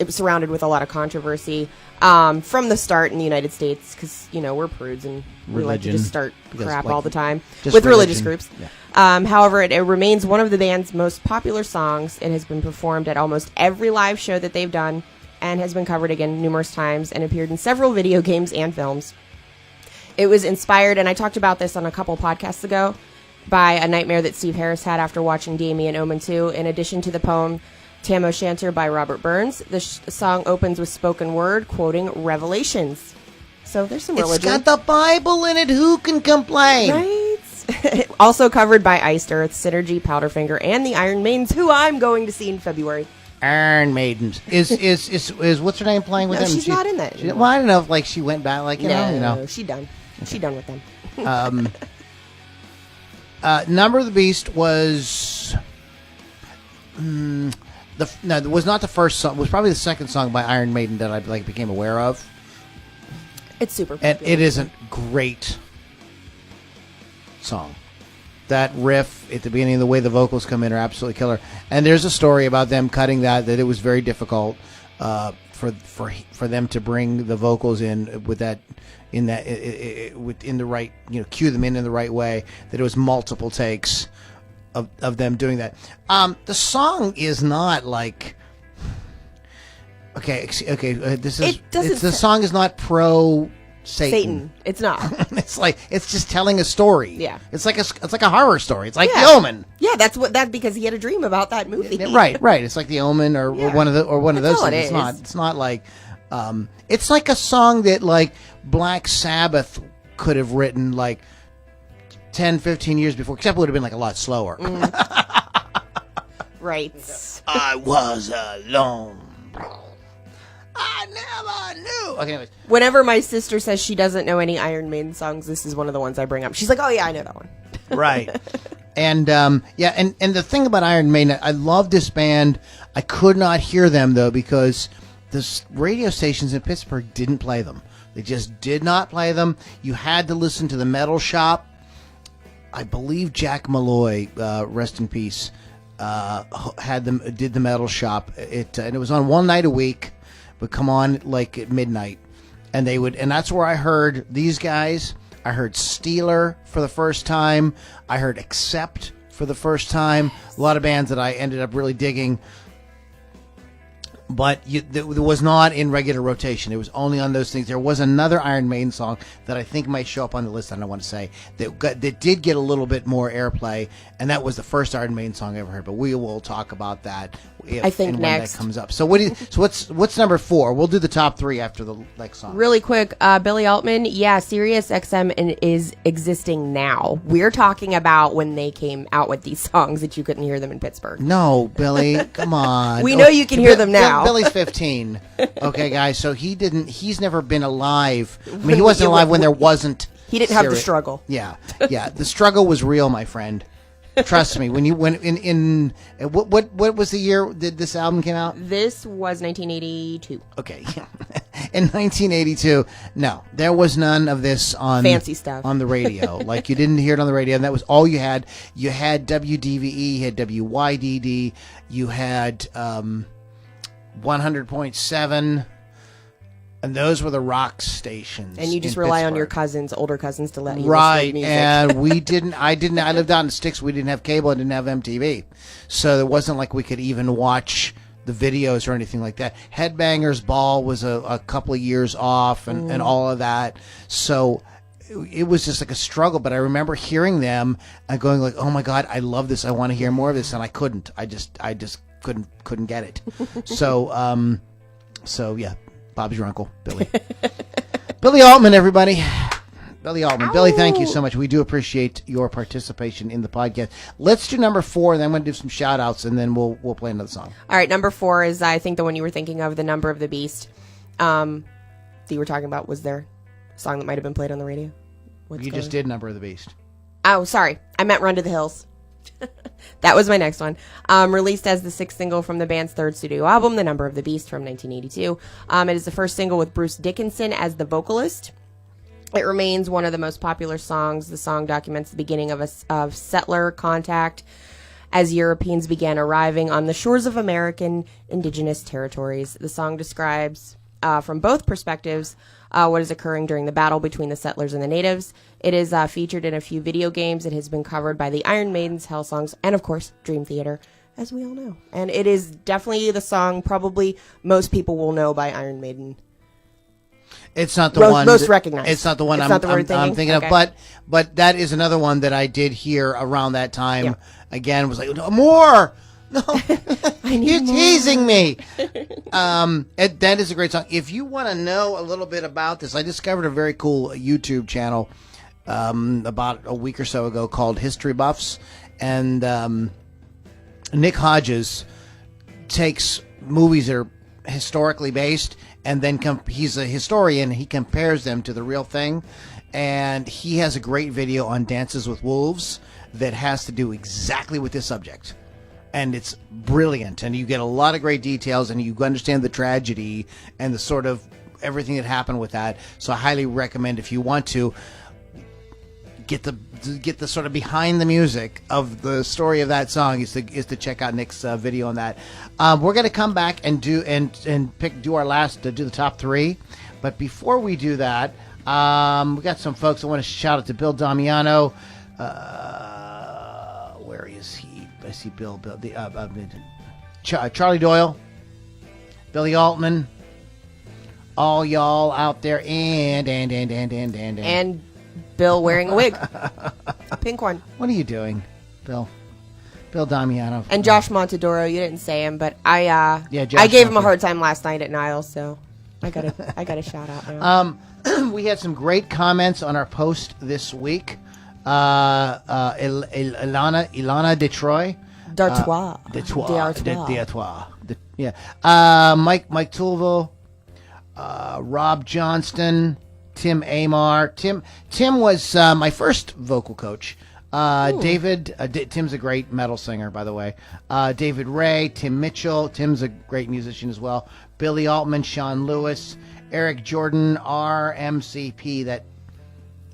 surrounded with a lot of controversy from the start in the United States, because we're prudes and we like to Religion. just start Because, crap like, all the time just with religious religion. groups. Yeah. However, it remains one of the band's most popular songs. It has been performed at almost every live show that they've done and has been covered again numerous times and appeared in several video games and films. It was inspired, and I talked about this on a couple podcasts ago, by a nightmare that Steve Harris had after watching Damien Omen 2. In addition to the poem Tam O'Shanter by Robert Burns, the song opens with spoken word quoting Revelations. So there's some It's religion. got the Bible in it. Who can complain? Right? Also covered by Iced Earth, Synergy, Powderfinger, and the Iron Maidens, who I'm going to see in February. Iron Maidens. Is what's her name playing with No, them? she's not in that anymore. Well, I don't know if she went back, you know. She done. She done with them. Number of the Beast was it was not the first song. It was probably the second song by Iron Maiden that I became aware of, It's super and popular. it is a great song. That riff at the beginning, the way the vocals come in, are absolutely killer. And there's a story about them cutting that it was very difficult for them to bring the vocals in with that within the right, cue them in the right way. That it was multiple takes of them doing that. The song is not like okay. The song is not pro Satan. It's not. It's just telling a story. Yeah. It's like a horror story. It's like Yeah. The Omen. Yeah, that's because he had a dream about that movie. Right. It's like The Omen or one of That's those all it things. is. It's not like it's like a song that Black Sabbath could have written 10, 15 years before, except it would have been a lot slower. Right. I was alone. I never knew. Okay, anyways. Whenever my sister says she doesn't know any Iron Maiden songs, this is one of the ones I bring up. She's like, "Oh yeah, I know that one." Right. And and the thing about Iron Maiden, I love this band. I could not hear them though because the radio stations in Pittsburgh didn't play them. They just did not play them. You had to listen to the Metal Shop. I believe Jack Malloy, rest in peace, did the Metal Shop. And it was on one night a week, would come on like at midnight, and that's where I heard these guys. I heard Steeler for the first time. I heard Accept for the first time. A lot of bands that I ended up really digging. But there was not in regular rotation. It was only on those things. There was another Iron Maiden song that I think might show up on the list. I don't want to say that did get a little bit more airplay, and that was the first Iron Maiden song I ever heard. But we will talk about that. I think when next that comes up. So what's number 4? We'll do the top 3 after the next song. Really quick, Billy Altman. Yeah, Sirius XM is existing now. We're talking about when they came out with these songs that you couldn't hear them in Pittsburgh. No, Billy, come on. We know you can hear them now. Billy's 15. Okay, guys. So he's never been alive. I mean, he wasn't alive when there wasn't. He didn't have the struggle. Yeah. The struggle was real, my friend. Trust me. When in what was the year that this album came out? This was 1982. Okay. In 1982, no, there was none of this on fancy stuff on the radio. Like you didn't hear it on the radio, and that was all you had. You had WDVE, you had WYDD, you had 100.7. And those were the rock stations. And you just in rely on Pittsburgh. your cousins, older cousins, to let you right. listen to music. And I lived out in the sticks. We didn't have cable. I didn't have MTV. So it wasn't like we could even watch the videos or anything like that. Headbangers Ball was a couple of years off and all of that. So it was just like a struggle. But I remember hearing them and going like, oh my God, I love this. I want to hear more of this. And I couldn't. I just couldn't get it. So yeah. Bob's your uncle, Billy. Billy Altman, everybody. Billy Altman. Ow. Billy, thank you so much. We do appreciate your participation in the podcast. Let's do number 4, and then I'm going to do some shout-outs, and then we'll play another song. All right, number 4 is, I think, the one you were thinking of, The Number of the Beast. That you were talking about. Was there a song that might have been played on the radio? You just did Number of the Beast. Oh, sorry. I meant Run to the Hills. That was my next one. Released as the 6th single from the band's 3rd studio album, The Number of the Beast, from 1982. It is the first single with Bruce Dickinson as the vocalist. It remains one of the most popular songs. The song documents the beginning of settler contact as Europeans began arriving on the shores of American indigenous territories. The song describes, from both perspectives, what is occurring during the battle between the settlers and the natives. It is featured in a few video games. It has been covered by the Iron Maidens, Hell Songs, and of course, Dream Theater, as we all know. And it is definitely the song probably most people will know by Iron Maiden. It's not the one most recognized. It's not the one I'm thinking okay. of, but that is another one that I did hear around that time. Yeah. Again, was like, no, more. No, you're teasing me. That is a great song. If you want to know a little bit about this, I discovered a very cool YouTube channel about a week or so ago called History Buffs, and Nick Hodges takes movies that are historically based, and then he's a historian. He compares them to the real thing, and he has a great video on Dances with Wolves that has to do exactly with this subject. And it's brilliant, and you get a lot of great details, and you understand the tragedy and the sort of everything that happened with that. So I highly recommend, if you want to get the sort of behind the music of the story of that song, is to check out Nick's video on that. We're going to come back and do the top 3, but before we do that, we got some folks. I want to shout out to Bill Damiano. Where is he? I see Bill, Charlie Doyle, Billy Altman, all y'all out there, and Bill wearing a wig, a pink one. What are you doing, Bill Damiano, and Josh Montadoro? You didn't say him, but I Josh I gave him a hard time last night at Niles, so I got a shout out now. We had some great comments on our post this week. Ilana Detroit. D'Artois. Mike Tulvo. Rob Johnston, Tim Amar. Tim was my first vocal coach. David, Tim's a great metal singer, by the way. David Ray, Tim Mitchell. Tim's a great musician as well. Billy Altman, Sean Lewis, Eric Jordan, RMCP. That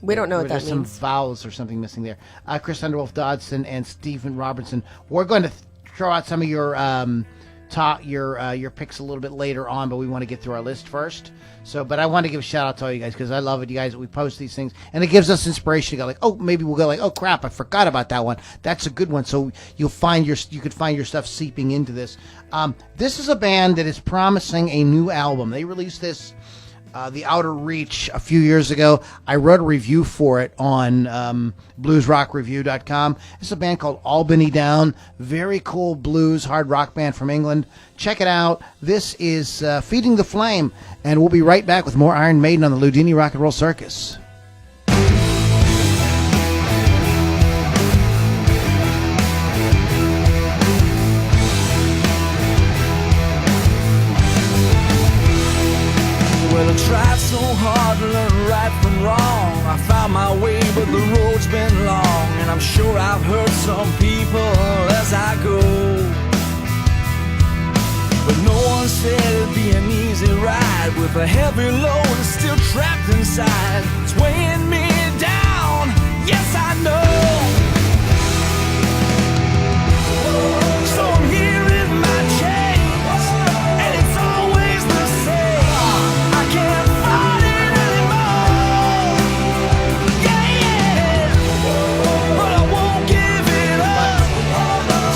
We don't know what that there's some means. vowels or something missing there. Chris Underwolf Dodson and Stephen Robertson. We're going to throw out some of your your picks a little bit later on, but we want to get through our list first. So, but I want to give a shout out to all you guys because I love it, you guys. We post these things and it gives us inspiration to go like, oh, maybe we'll go like, oh crap, I forgot about that one. That's a good one. So you could find your stuff seeping into this. This is a band that is promising a new album. They released this. The Outer Reach a few years ago. I wrote a review for it on bluesrockreview.com. It's a band called Albany Down. Very cool blues hard rock band from England. Check it out. This is Feeding the Flame, and we'll be right back with more Iron Maiden on the Ludini Rock and Roll Circus. Well, I tried so hard to learn right from wrong. I found my way, but the road's been long. And I'm sure I've hurt some people as I go. But no one said it'd be an easy ride. With a heavy load still trapped inside. It's weighing me down, yes I know. So I'm here in my chains, and it's always the same. I can't fight it anymore. Yeah, yeah. But I won't give it up.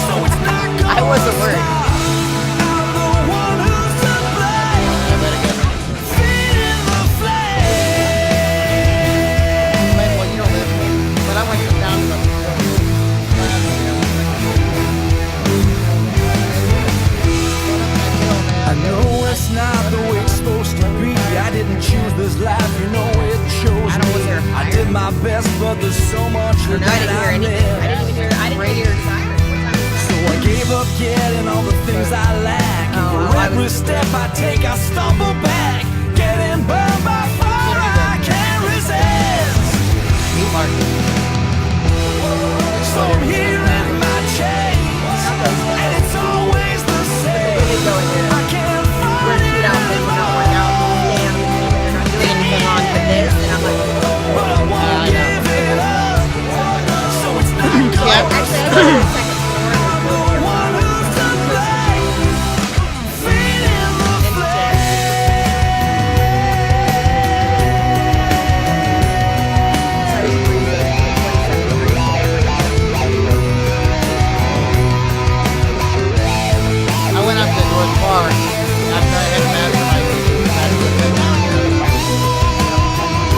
So it's not gonna I wasn't worried. stop. I'm the one who's to blame. Feeding the flame. Well, you don't live here, but I want you down to I know it's not the way it's supposed to be. I didn't choose this life, you know it chose I don't was me. there a I fire? did my best, but there's so much No, I that didn't hear I anything. missed. I didn't hear a siren. What time was So I gave up getting all the things I lack. And Oh, for well, I every was- step I take, I stumble back. Getting burned by fire, I can't resist. So I'm here in my chains, and it's always the same. I can't fight it anymore. But I won't give it up. So it's not gonna stop. I'm the one who's to blame. Feeding the I went up to North Park after I had mastermind meeting.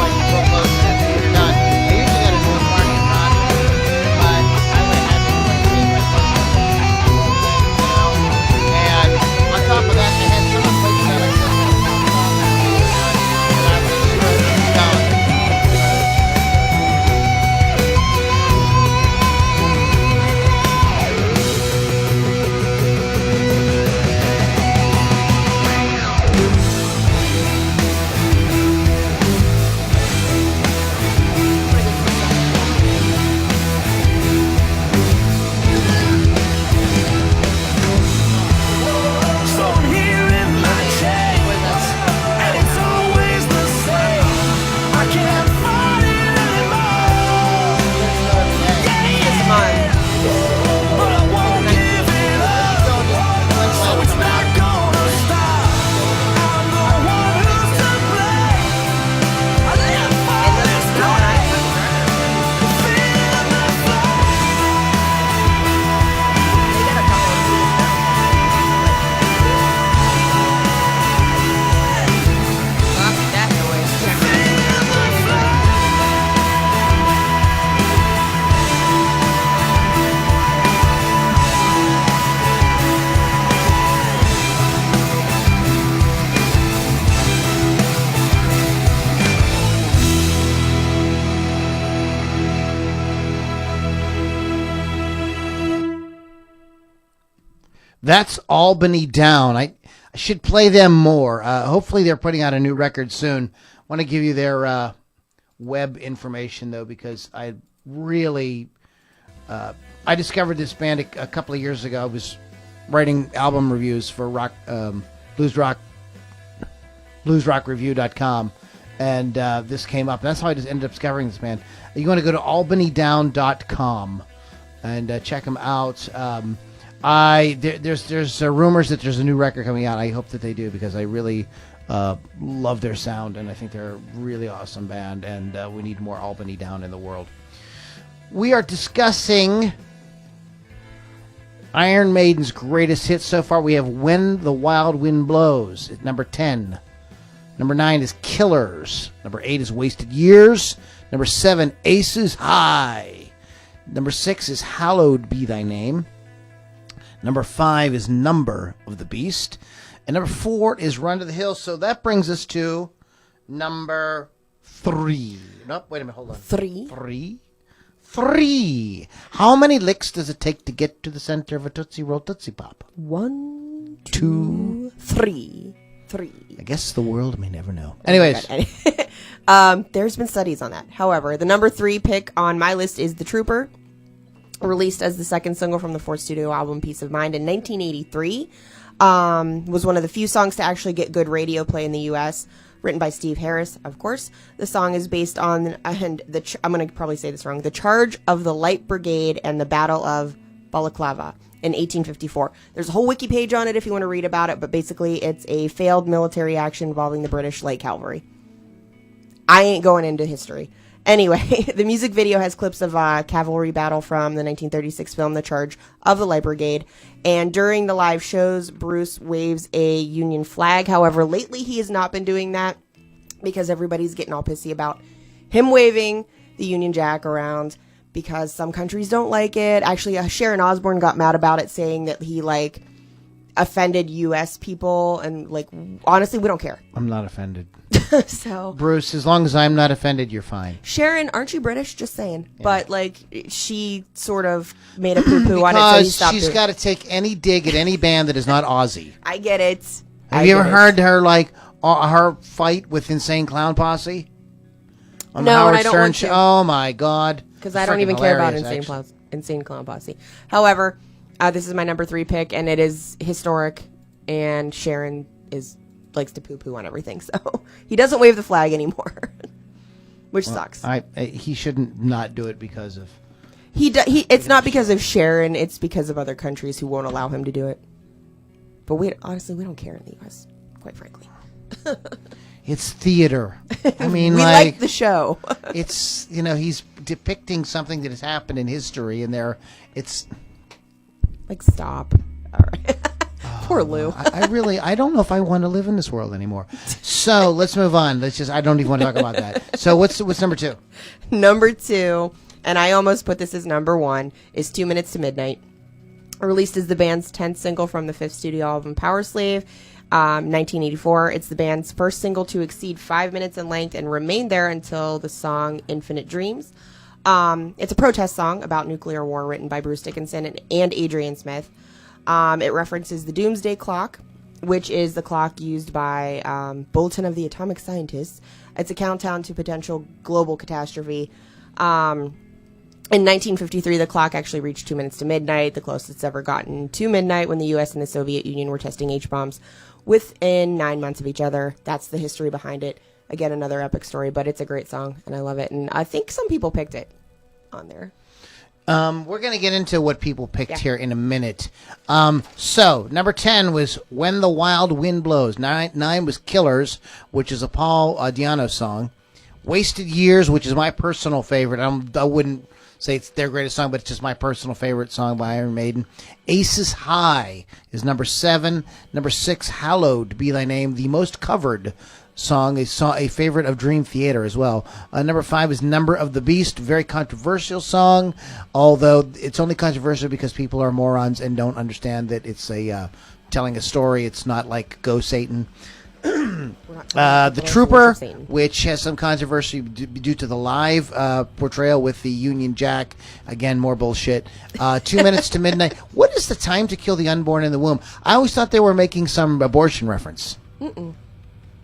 Like real close to it. We were done. I usually go to North Park in Bronx, but I went had to like take my and on top of that, they had some of the places that I said and I was just going. So I'm here in my chains, and it's always the same. I can't fight it anymore. But I won't give it up. So it's not gonna stop. I'm the one who's to blame. I live for this night. Feeling the That's Albany Down. I should play them more. Hopefully they're putting out a new record soon. Want to give you their web information, though, because I really... I discovered this band a couple of years ago. I was writing album reviews for bluesrockreview.com, and this came up. And that's how I just ended up discovering this band. You want to go to albanydown.com and check them out. There's rumors that there's a new record coming out. I hope that they do, because I really love their sound, and I think they're a really awesome band, and we need more Albany Down in the world. We are discussing Iron Maiden's greatest hits so far. We have When the Wild Wind Blows at number 10. Number 9 is Killers. Number 8 is Wasted Years. Number 7, Aces High. Number 6 is Hallowed Be Thy Name. Number 5 is Number of the Beast. And number 4 is Run to the Hills. So that brings us to number 3. Nope, wait a minute, hold on. 3. How many licks does it take to get to the center of a Tootsie Roll Tootsie Pop? 1, 2, 3. I guess the world may never know. Anyways. There's been studies on that. However, the number 3 pick on my list is The Trooper, released as the second single from the fourth studio album Peace of Mind in 1983. Was one of the few songs to actually get good radio play in the U.S., written by Steve Harris, of course. The song is based on, I'm going to probably say this wrong, the charge of the Light Brigade and the Battle of Balaclava in 1854. There's a whole wiki page on it if you want to read about it, but basically it's a failed military action involving the British Light Cavalry. I ain't going into history. Anyway, the music video has clips of a cavalry battle from the 1936 film The Charge of the Light Brigade, and during the live shows, Bruce waves a Union flag. However, lately he has not been doing that because everybody's getting all pissy about him waving the Union Jack around because some countries don't like it. Actually, Sharon Osbourne got mad about it, saying that he, offended U.S. people, and, honestly, we don't care. I'm not offended. So, Bruce, as long as I'm not offended, you're fine. Sharon, aren't you British? Just saying. Yeah. But, she sort of made a poo-poo on it, so he stopped she's got to take any dig at any band that is not Aussie. I get it. Have you ever heard her, her fight with Insane Clown Posse? On the Howard Stern show? Oh, my God. Because I don't even care about Insane Clown Posse. However, this is my number 3 pick, and it is historic, and Sharon likes to poo-poo on everything, so he doesn't wave the flag anymore, which sucks. He shouldn't not do it because of... It's not because of Sharon, it's because of other countries who won't allow him to do it. But honestly, we don't care in the U.S., quite frankly. It's theater. I mean, we like the show. It's, he's depicting something that has happened in history, and it's... stop. All right. Poor Lou. I don't know if I want to live in this world anymore. So let's move on. I don't even want to talk about that. So what's number 2? Number 2, and I almost put this as number 1, is 2 Minutes to Midnight. Released as the band's 10th single from the 5th studio album Power Slave, 1984. It's the band's first single to exceed 5 minutes in length and remain there until the song Infinite Dreams. It's a protest song about nuclear war written by Bruce Dickinson and Adrian Smith. It references the Doomsday Clock, which is the clock used by Bulletin of the Atomic Scientists. It's a countdown to potential global catastrophe. In 1953, the clock actually reached 2 minutes to midnight, the closest it's ever gotten to midnight when the U.S. and the Soviet Union were testing H-bombs within 9 months of each other. That's the history behind it. Again, another epic story, but it's a great song, and I love it. And I think some people picked it on there. We're going to get into what people picked here in a minute. So, number 10 was When the Wild Wind Blows. 9 was Killers, which is a Paul Di'Anno song. Wasted Years, which is my personal favorite. I wouldn't say it's their greatest song, but it's just my personal favorite song by Iron Maiden. Aces High is number 7. Number 6, Hallowed Be Thy Name, the most covered song, a favorite of Dream Theater as well. Number 5 is Number of the Beast, very controversial song, although it's only controversial because people are morons and don't understand that it's telling a story. It's not like Go Satan. The Trooper, which has some controversy due to the live portrayal with the Union Jack. Again, more bullshit. 2 minutes to midnight. What is the time to kill the unborn in the womb? I always thought they were making some abortion reference.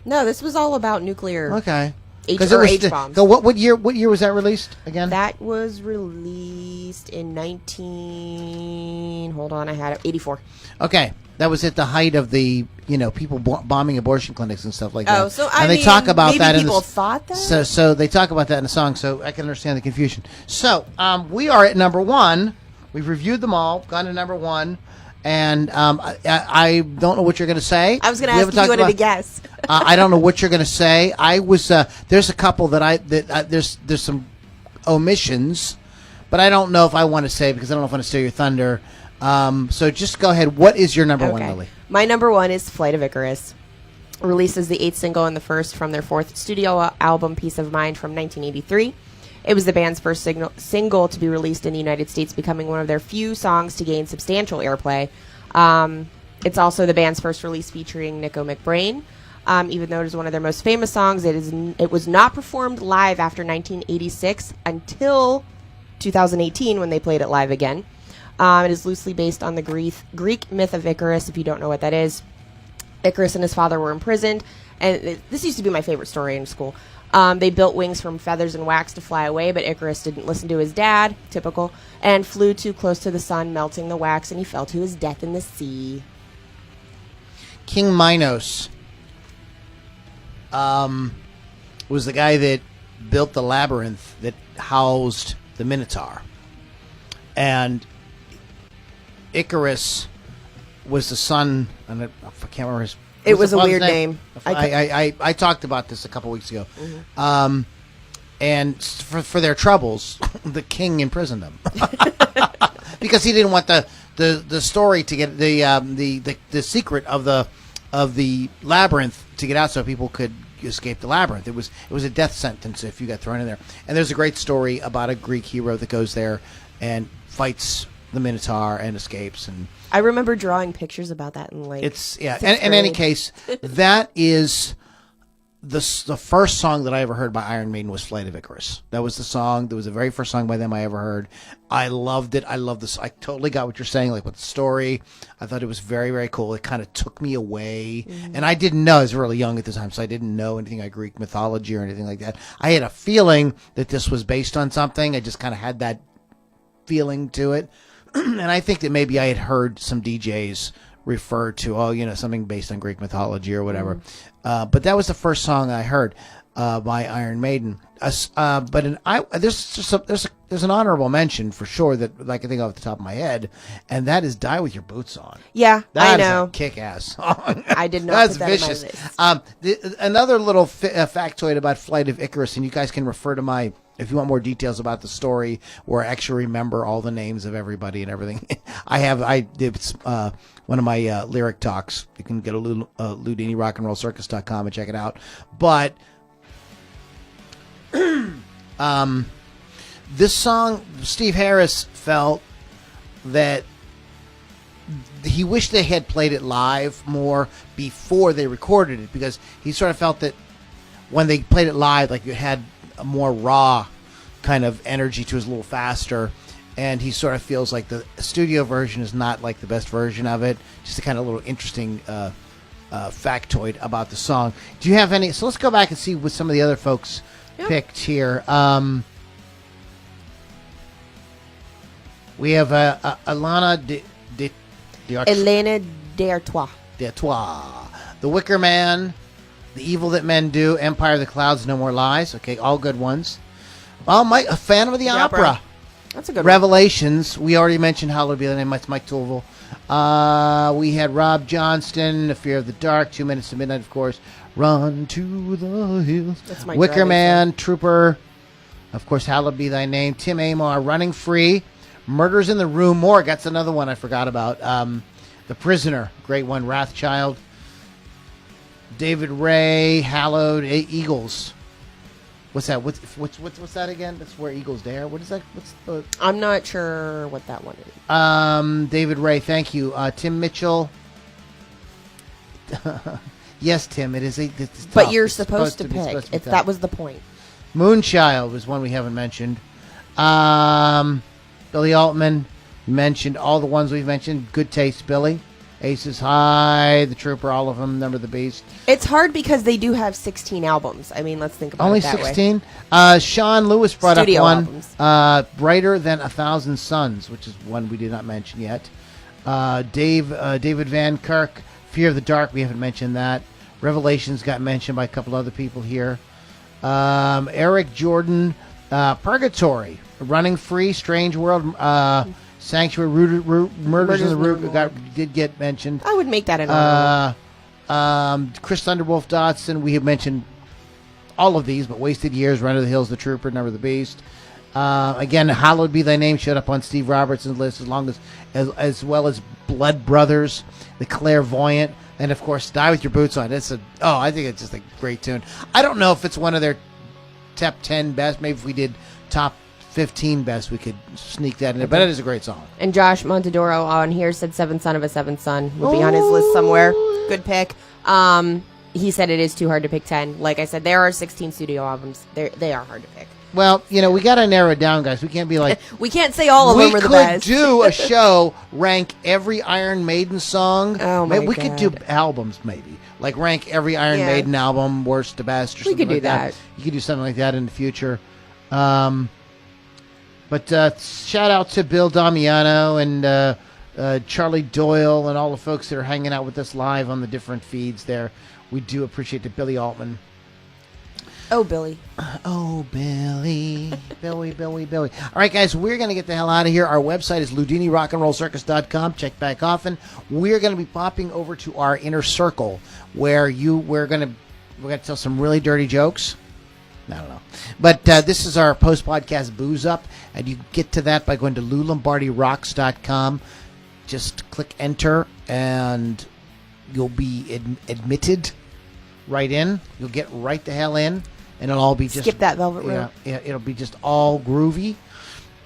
No, this was all about nuclear. Okay. H-bombs. So what year was that released again? That was released in 84. Okay. That was at the height of the, people bombing abortion clinics and stuff like that. Oh, so they talk about maybe that people thought that? So they talk about that in the song, so I can understand the confusion. So, we are at number 1. We've reviewed them all, gone to number 1, and I don't know what you're going to say. I was going to ask if you wanted to guess. I don't know what you're going to say. I was there's a couple there's some omissions, but I don't know if I want to say because I don't know if I want to steal your thunder. So just go ahead. What is your number 1, Lily? My number 1 is Flight of Icarus. Released as the 8th single and the first from their 4th studio album, Peace of Mind, from 1983. It was the band's first single to be released in the United States, becoming one of their few songs to gain substantial airplay. It's also the band's first release featuring Nico McBrain. Even though it is one of their most famous songs, it was not performed live after 1986 until 2018 when they played it live again. It is loosely based on the Greek myth of Icarus, if you don't know what that is. Icarus and his father were imprisoned, and this used to be my favorite story in school. They built wings from feathers and wax to fly away, but Icarus didn't listen to his dad, typical, and flew too close to the sun, melting the wax, and he fell to his death in the sea. King Minos was the guy that built the labyrinth that housed the Minotaur. And Icarus was the son, and I can't remember his. It was a weird name. I talked about this a couple weeks ago, and for their troubles, the king imprisoned them because he didn't want the story to get the secret of the labyrinth to get out, so people could escape the labyrinth. It was a death sentence if you got thrown in there. And there's a great story about a Greek hero that goes there and fights the Minotaur and escapes. And I remember drawing pictures about that in in any case, that is the first song that I ever heard by Iron Maiden was Flight of Icarus. That was the song. That was the very first song by them I ever heard. I loved it. I love this. I totally got what you're saying, like with the story. I thought it was very, very cool. It kind of took me away. And I didn't know. I was really young at the time, so I didn't know anything like Greek mythology or anything like that. I had a feeling that this was based on something. I just kind of had that feeling to it. And I think that maybe I had heard some DJs refer to, something based on Greek mythology or whatever. But that was the first song I heard by Iron Maiden. There's an honorable mention for sure that I can think of off the top of my head, and that is "Die with Your Boots On." Yeah, I know. That's a kick-ass song. I did not. That's put that vicious. In my list. Another little factoid about Flight of Icarus, and you guys can refer to my. If you want more details about the story, where I actually remember all the names of everybody and everything, it's one of my lyric talks. You can go to LudiniRockandRollCircus.com and check it out. But this song, Steve Harris felt that he wished they had played it live more before they recorded it, because he sort of felt that when they played it live, like, it had a more raw kind of energy to it, a little faster, and he sort of feels like the studio version is not like the best version of it. Just a kind of little interesting factoid about the song. Do you have any? So let's go back and see what some of the other folks picked here. We have Elena D'Artois. The Wicker Man, The Evil That Men Do, Empire of the Clouds, No More Lies. Okay, all good ones. Oh, Mike, a Phantom of the Opera. That's a good Revelations. We already mentioned Hallowed Be the Name. That's Mike Toolville. We had Rob Johnston, The Fear of the Dark, 2 Minutes to Midnight, of course. Run to the Hills. That's my Wicker Man, Trooper. Of course, Hallowed Be Thy Name. Tim Amar, Running Free. Murders in the Rue Morgue. That's another one I forgot about. The Prisoner, great one. Wrathchild. David Ray, Hallowed, Eagles. What's that? What's that again? That's Where Eagles Dare. What is that? What's the? I'm not sure what that one is. David Ray, thank you. Tim Mitchell. Yes, Tim, it is. It's But tough. you're It's supposed to be- pick. supposed to be If tough. that was the point. Moonchild was one we haven't mentioned. Billy Altman mentioned all the ones we've mentioned. Good Taste, Billy. Aces High, The Trooper, all of them. Number of the Beast. It's hard because they do have 16 albums. I mean, let's think about Only it that 16. Sean Lewis brought Studio up albums. one. Brighter Than 1,000 Suns, which is one we did not mention yet. David Van Kirk, Fear of the Dark. We haven't mentioned that. Revelations got mentioned by a couple other people here. Eric Jordan, Purgatory, Running Free, Strange World, Sanctuary, Murders in the Root did get mentioned. I would make that an honorable. Chris Thunderwolf Dodson, we have mentioned all of these, but Wasted Years, Run of the Hills, The Trooper, Number of the Beast. Again, Hallowed Be Thy Name showed up on Steve Robertson's list, as well as Blood Brothers, The Clairvoyant, and of course Die With Your Boots On. I think it's just a great tune. I don't know if it's one of their top 10 best. Maybe if we did top 15 best, we could sneak that in there. But it is a great song. And Josh Montedoro on here said Seventh Son of a Seventh Son would be on his list somewhere. Good pick. He said it is too hard to pick 10. Like I said, there are 16 studio albums. They are hard to pick. Well, we got to narrow it down, guys. We can't be like... We can't say all of them are the best. We could do a show, rank every Iron Maiden song. Oh, my We could do God. albums, maybe. Like rank every Iron Yeah. Maiden album, worst to best, or We something could do like that. that. You could do something like that in the future. But shout out to Bill Damiano and Charlie Doyle and all the folks that are hanging out with us live on the different feeds there. We do appreciate the Billy Altman. Oh, Billy. Oh, Billy. Billy. All right, guys, we're going to get the hell out of here. Our website is LudiniRockandRollCircus.com. Check back often. We're going to be popping over to our inner circle where we're going to tell some really dirty jokes. I don't know. But this is our post-podcast Booze Up, and you get to that by going to LouLombardiRocks.com. Just click enter, and you'll be admitted right in. You'll get right the hell in. And it'll all be just Skip that velvet rope. Yeah, it'll be just all groovy.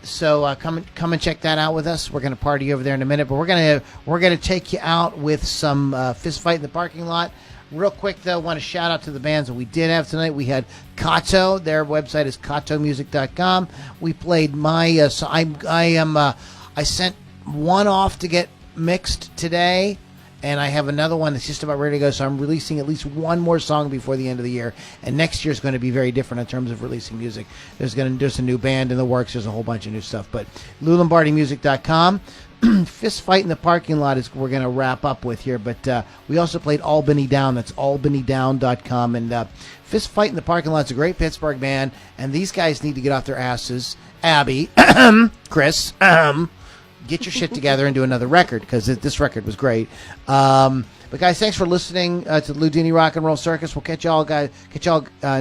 So come and check that out with us. We're gonna party over there in a minute, but we're gonna take you out with some fist fight in the parking lot. Real quick though, I want to shout out to the bands that we did have tonight. We had Kato. Their website is katomusic.com. We played my. I sent one off to get mixed today. And I have another one that's just about ready to go, so I'm releasing at least one more song before the end of the year. And next year is going to be very different in terms of releasing music. There's a new band in the works. There's a whole bunch of new stuff. But LouLombardiMusic.com. Fist Fight in the Parking Lot is we're going to wrap up with here. But we also played Albany Down. That's albanydown.com. And Fist Fight in the Parking Lot is a great Pittsburgh band. And these guys need to get off their asses. Abby, Chris, get your shit together and do another record, because this record was great. But guys, thanks for listening to the Ludini Rock and Roll Circus. We'll catch y'all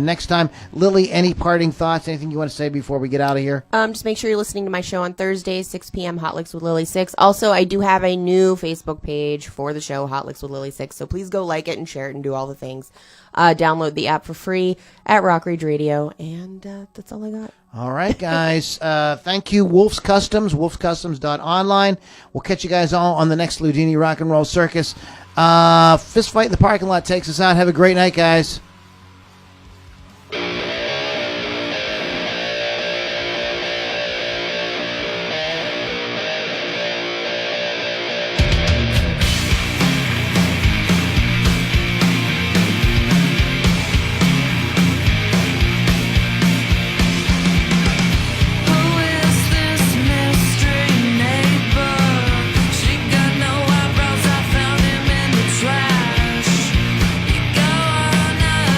next time. Lily, any parting thoughts? Anything you want to say before we get out of here? Just make sure you're listening to my show on Thursdays, 6 p.m. Hot Licks with Lily 6. Also, I do have a new Facebook page for the show, Hot Licks with Lily 6. So please go like it and share it and do all the things. Download the app for free at Rock Rage Radio. And that's all I got. All right, guys. Thank you, Wolf's Customs, wolfscustoms.online. We'll catch you guys all on the next Ludini Rock and Roll Circus. Fist Fight in the Parking Lot takes us out. Have a great night, guys. Trash. You go all night.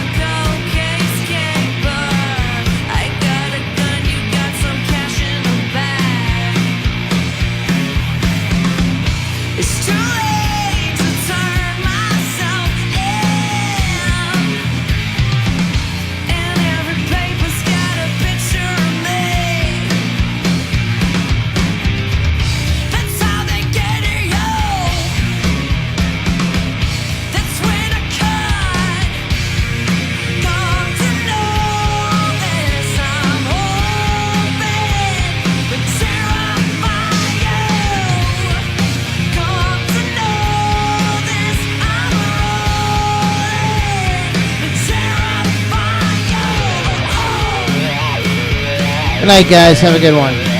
Good night, guys. Have a good one.